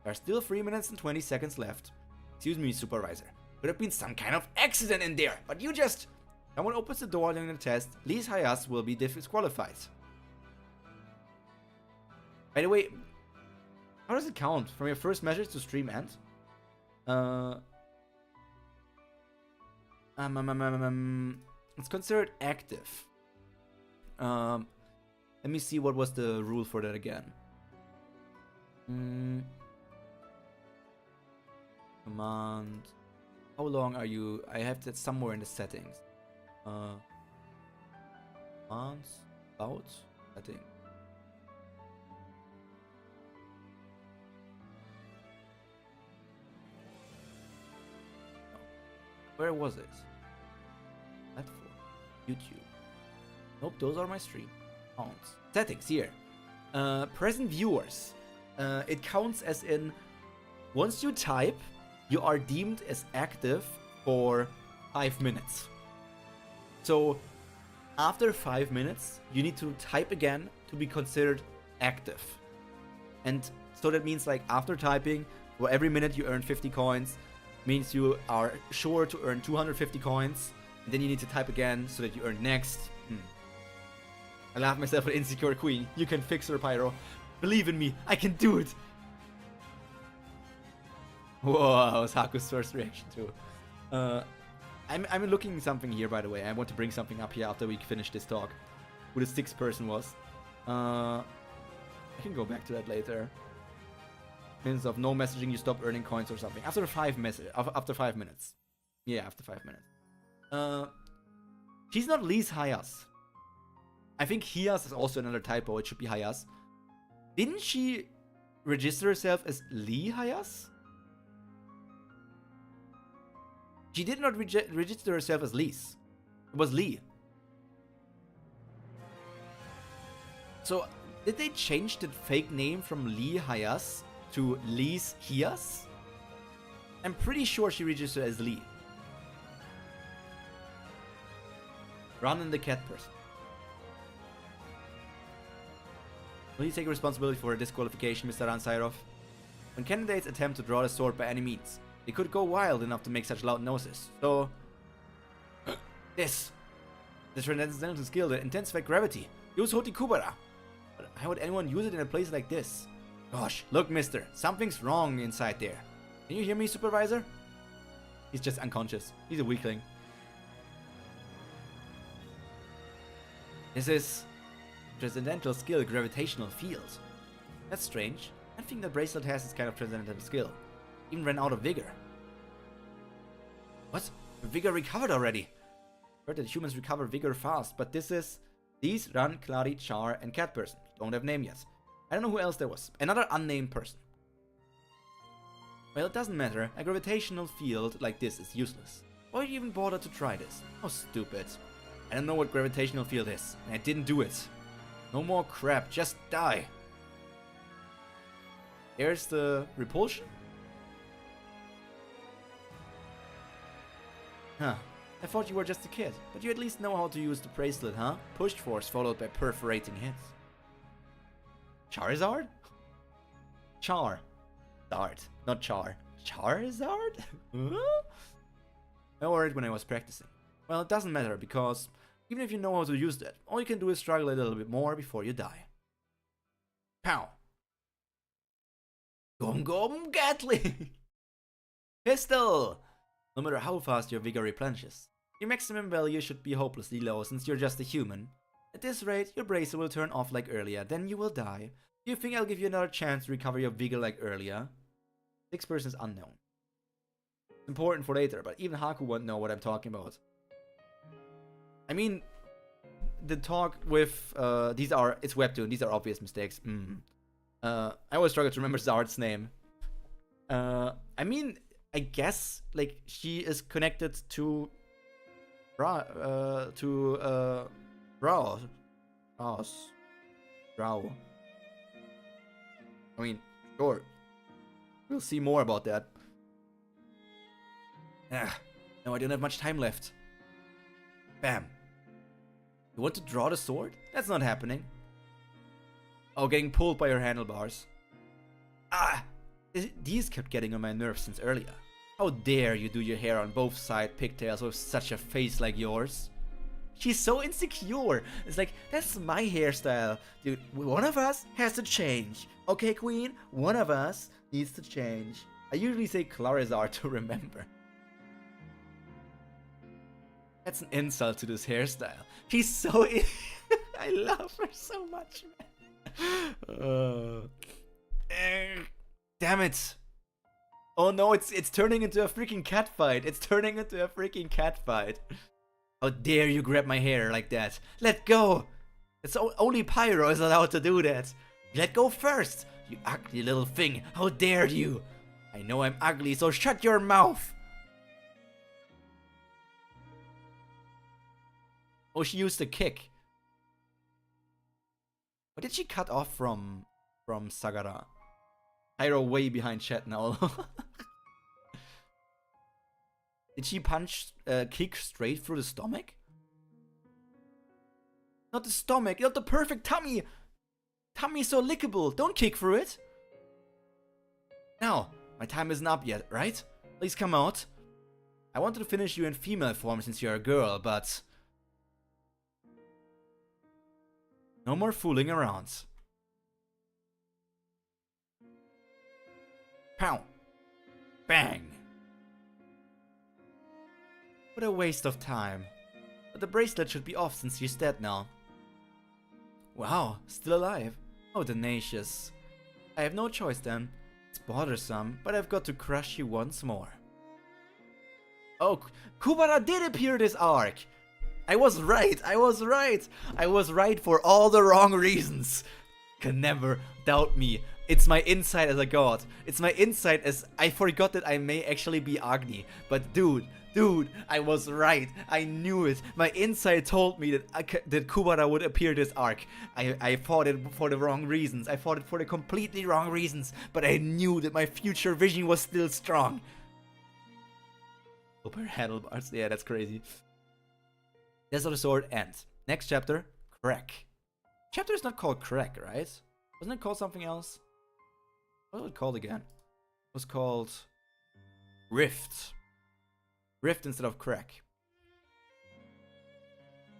There are still 3 minutes and 20 seconds left. Excuse me, supervisor. Could have been some kind of accident in there, but you just... Someone opens the door during the test. Least Hayas will be disqualified. By the way, how does it count? From your first message to stream end? It's considered active. Let me see what was the rule for that again. Command. How long are you? I have that somewhere in the settings. Commands. About. Setting. Where was it? Platform. YouTube. Nope, those are my stream. Counts. Settings here. Present viewers. It counts as in once you type, you are deemed as active for 5 minutes. So after 5 minutes, you need to type again to be considered active. And so that means like after typing, for every minute you earn 50 coins, means you are sure to earn 250 coins. And then you need to type again so that you earn next. I laughed myself an insecure queen. You can fix her, Pyro. Believe in me, I can do it. Whoa, that was Haku's first reaction too. I'm looking something here, by the way. I want to bring something up here after we finish this talk. Who the 6th person was. I can go back to that later. Minutes of no messaging, you stop earning coins or something. After 5 minutes. After 5 minutes. Yeah, after 5 minutes. She's not Lee's Hayas. I think Hias is also another typo. It should be Hayas. Didn't she register herself as Lee Hayas? She did not register herself as Lee's. It was Lee. So, did they change the fake name from Lee Hayas to Lee's Hias? I'm pretty sure she registered as Lee. Run in the cat person. Will you take responsibility for a disqualification, Mr. Ansairov? When candidates attempt to draw the sword by any means, they could go wild enough to make such loud noises. So... This transcendental skill that intensifies gravity. Use Hoti Kubera. But how would anyone use it in a place like this? Gosh, look, mister. Something's wrong inside there. Can you hear me, supervisor? He's just unconscious. He's a weakling. This is... Transcendental skill, gravitational field. That's strange. I think the bracelet has this kind of transcendental skill. Even ran out of vigor. What? The vigor recovered already. Heard that humans recover vigor fast, but this is... These, Ran, Clary, Char, and Cat Person. Don't have name yet. I don't know who else there was. Another unnamed person. Well, it doesn't matter. A gravitational field like this is useless. Why would you even bother to try this? How stupid. I don't know what gravitational field is, and I didn't do it. No more crap, just die. Here's the repulsion. Huh. I thought you were just a kid, but you at least know how to use the bracelet, huh? Pushed force followed by perforating hits. Charizard? Char. Dart, not Char. Charizard? Huh? I worried when I was practicing. Well, it doesn't matter, because even if you know how to use that, all you can do is struggle a little bit more before you die. Pow! Gum Gum Gatling! Pistol! No matter how fast your vigor replenishes, your maximum value should be hopelessly low since you're just a human. At this rate, your bracer will turn off like earlier, then you will die. Do you think I'll give you another chance to recover your vigor like earlier? 6 person is unknown. It's important for later, but even Haku won't know what I'm talking about. I mean, the talk with, it's Webtoon, these are obvious mistakes. I always struggle to remember Zard's name. I mean, I guess, like, she is connected to Rao. I mean, sure. We'll see more about that. No, I don't have much time left. Bam. You want to draw the sword? That's not happening. Oh, getting pulled by your handlebars. These kept getting on my nerves since earlier. How dare you do your hair on both side pigtails with such a face like yours? She's so insecure. It's like, that's my hairstyle. Dude, one of us has to change. Okay, queen? One of us needs to change. I usually say Clarizar to remember. That's an insult to this hairstyle. She's so... I love her so much, man. Damn it. Oh no, it's turning into a freaking cat fight. It's turning into a freaking cat fight. How dare you grab my hair like that? Let go! It's only Pyro is allowed to do that. Let go first, you ugly little thing. How dare you? I know I'm ugly, so shut your mouth. Oh, she used a kick. What did she cut off from Sagara? Pyro way behind chat now. Did she kick straight through the stomach? Not the stomach, not the perfect tummy! Tummy is so lickable, don't kick through it! Now, my time isn't up yet, right? Please come out. I wanted to finish you in female form since you're a girl, but... no more fooling around. Pow! Bang! What a waste of time. But the bracelet should be off since she's dead now. Wow, still alive. How tenacious. I have no choice then. It's bothersome, but I've got to crush you once more. Oh, Kubera did appear this arc! I was right, I was right! I was right for all the wrong reasons. Can never doubt me. It's my insight as a god. It's my insight as I forgot that I may actually be Agni. But dude, I was right. I knew it. My insight told me that Kubera would appear this arc. I fought it for the wrong reasons. I fought it for the completely wrong reasons. But I knew that my future vision was still strong. Super handlebars. Yeah, that's crazy. That's how the sword ends. Next chapter, Crack. Chapter is not called Crack, right? Wasn't it called something else? What was it called again? It was called Rift. Rift instead of Crack.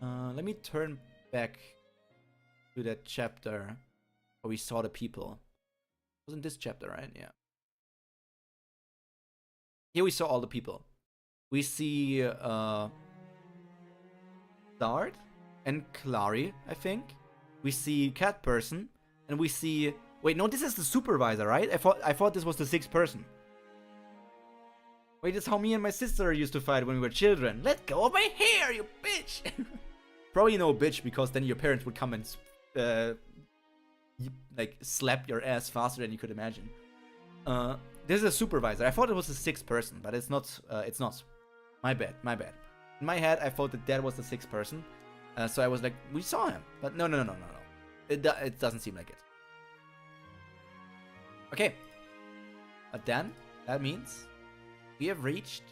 Let me turn back to that chapter where we saw the people. Wasn't this chapter, right? Yeah. Here we saw all the people. We see Dart and Clary, I think. We see Cat Person, and we see... wait, no, this is the supervisor, right? I thought this was the sixth person. Wait, this is how me and my sister used to fight when we were children. Let go of my hair, you bitch! Probably no bitch, because then your parents would come and like slap your ass faster than you could imagine. This is a supervisor. I thought it was the sixth person, but it's not. It's not. My bad. My bad. In my head, I thought that was the sixth person. So I was like, we saw him, but no. It doesn't seem like it. Okay. But then that means we have reached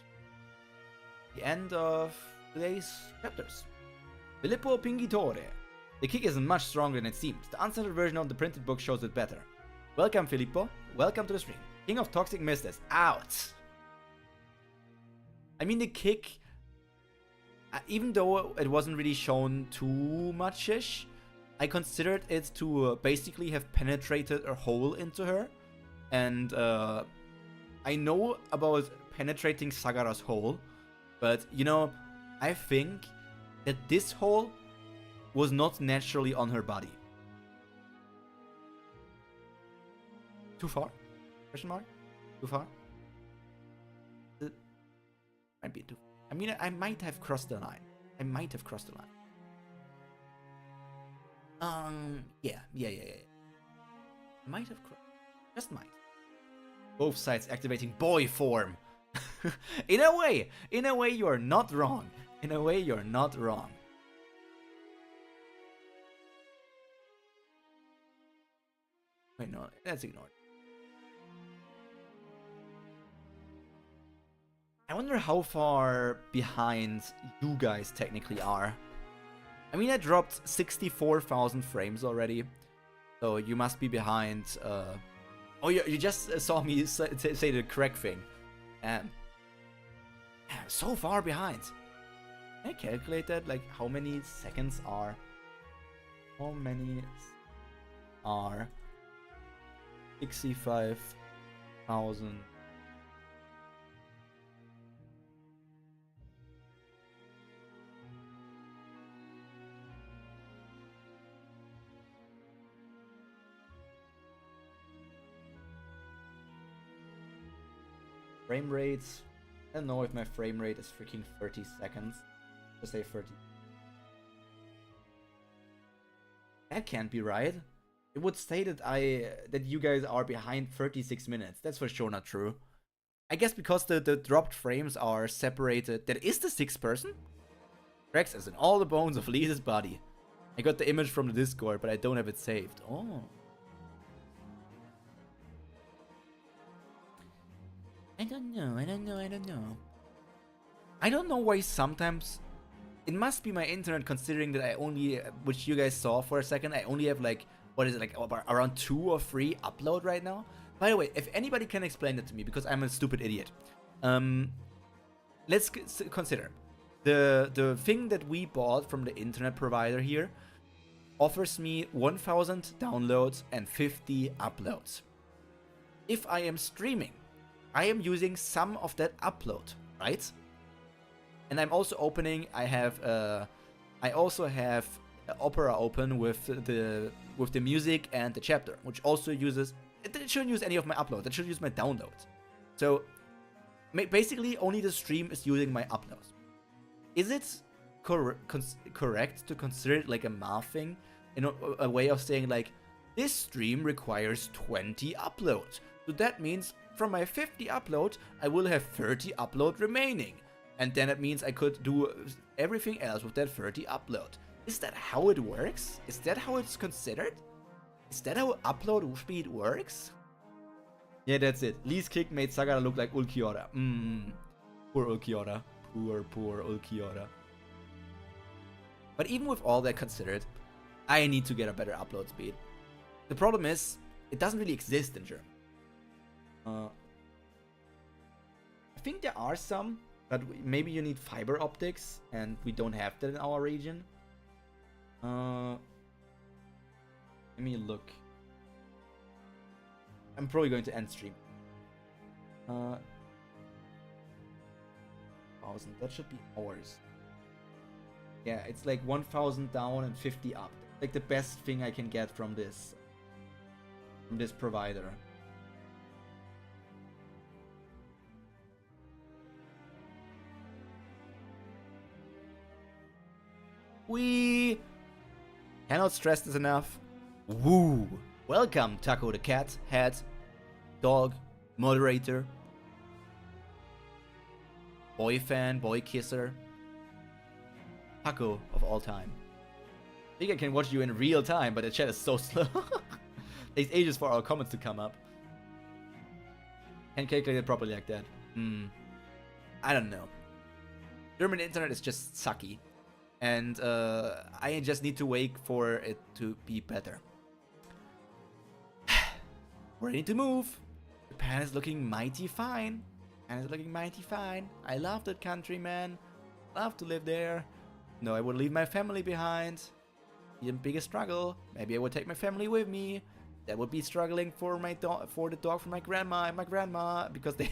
the end of today's chapters. Filippo Pingitore. The kick isn't much stronger than it seems. The uncensored version of the printed book shows it better. Welcome, Filippo. Welcome to the stream. King of Toxic Mist is out. I mean, the kick, even though it wasn't really shown too much-ish, I considered it to basically have penetrated a hole into her. And I know about penetrating Sagara's hole, but, you know, I think that this hole was not naturally on her body. Too far? Question mark? Too far? Might be too far. I mean, I might have crossed the line. I might have crossed the line. Yeah. Might have crossed. Just might. Both sides activating boy form. In a way, you're not wrong. In a way, you're not wrong. Wait, no, that's ignored. I wonder how far behind you guys technically are. I mean, I dropped 64,000 frames already, so you must be behind. Oh, you just saw me say the correct thing. So far behind. Can I calculate that? Like, how many seconds are... How many are 65,000... Frame rates. I don't know if my frame rate is freaking 30 seconds. Just say 30. That can't be right. It would say that you guys are behind 36 minutes. That's for sure not true. I guess because the dropped frames are separated. That is the 6th person? Rex is in all the bones of Lisa's body. I got the image from the Discord, but I don't have it saved. Oh. I don't know. I don't know why sometimes... It must be my internet, considering that I only, which you guys saw for a second, I only have like, what is it, like around 2 or 3 upload right now? By the way, if anybody can explain that to me, because I'm a stupid idiot. Let's consider. The thing that we bought from the internet provider here offers me 1,000 downloads and 50 uploads. If I am streaming, I am using some of that upload, right? And I'm also opening. I also have Opera open with the music and the chapter, which also uses. It shouldn't use any of my uploads. It should use my downloads. So basically, only the stream is using my uploads. Is it correct to consider it like a math thing, in a way of saying like this stream requires 20 uploads? So that means from my 50 upload, I will have 30 upload remaining. And then it means I could do everything else with that 30 upload. Is that how it works? Is that how it's considered? Is that how upload speed works? Yeah, that's it. Lee's kick made Sagara look like Ulquiorra. Poor Ulquiorra. Poor Ulquiorra. But even with all that considered, I need to get a better upload speed. The problem is, it doesn't really exist in German. I think there are some, but maybe you need fiber optics, and we don't have that in our region. Let me look. I'm probably going to end stream. 1,000. That should be hours. Yeah, it's like 1,000 down and 50 up. Like the best thing I can get from this provider. We cannot stress this enough. Woo! Welcome, Taco the cat, hat, dog, moderator, boy fan, boy kisser, Taco of all time. I think I can watch you in real time, but the chat is so slow. Takes ages for our comments to come up. Can't calculate it properly like that. I don't know. German internet is just sucky. And I just need to wait for it to be better. Ready to move. Japan is looking mighty fine. I love that country, man. Love to live there. No, I would leave my family behind. The biggest struggle. Maybe I would take my family with me. That would be struggling for my dog, for the dog, for my grandma and my grandma, because they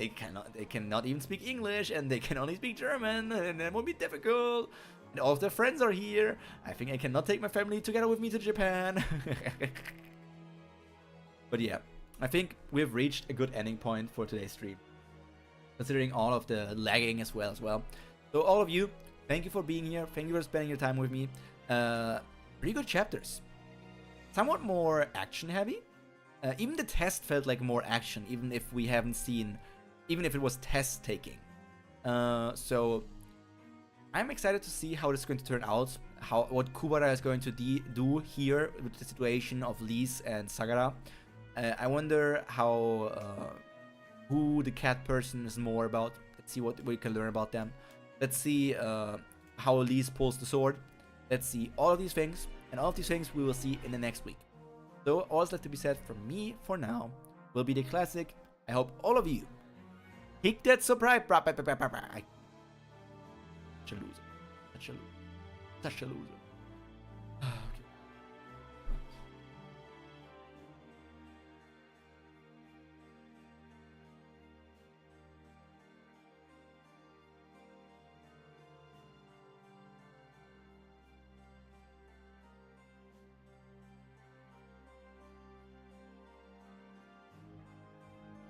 cannot even speak English, and they can only speak German, and that would be difficult. And all of their friends are here. I think I cannot take my family together with me to Japan. But yeah, I think we've reached a good ending point for today's stream, considering all of the lagging as well. So all of you, thank you for being here. Thank you for spending your time with me. Pretty good chapters. Somewhat more action heavy. Even the test felt like more action, even if we haven't seen, even if it was test taking. So I'm excited to see how this is going to turn out. What Kubera is going to do here with the situation of Lise and Sagara. I wonder how who the cat person is more about, the Let's see what we can learn about them. Let's see how Elise pulls the sword. Let's see all of these things. And all of these things we will see in the next week. So all that's left to be said from me for now will be the classic. I hope all of you kick that subscribe. Such a loser. Such a loser. Such a loser.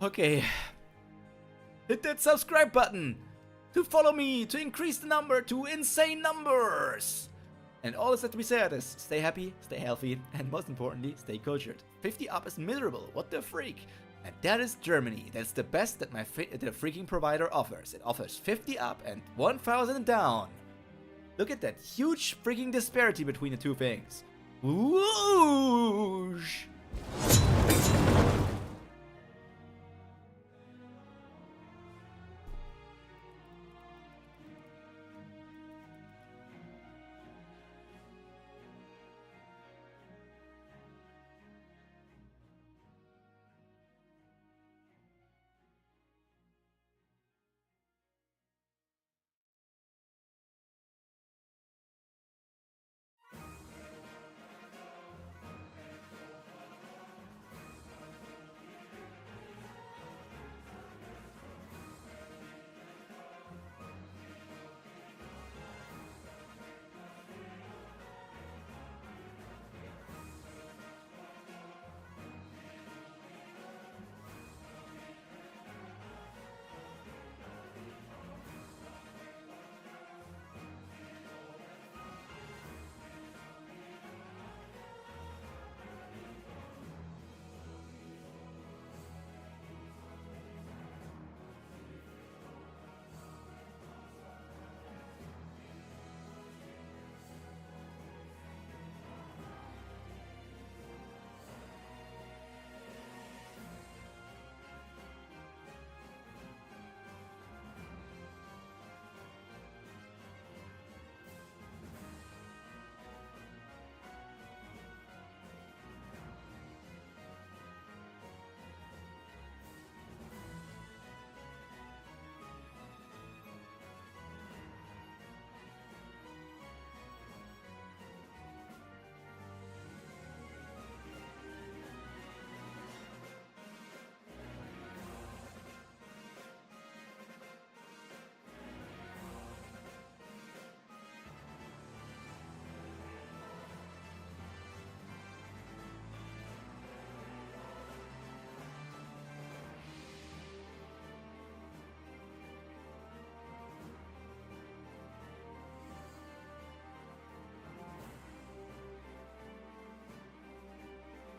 Okay. Hit that subscribe button to follow me, to increase the number to insane numbers. And all that's left to be said is stay happy, stay healthy, and most importantly, stay cultured. 50 up is miserable, what the freak? And that is Germany. That's the best that the freaking provider offers. It offers 50 up and 1000 down. Look at that huge freaking disparity between the two things. Whoosh!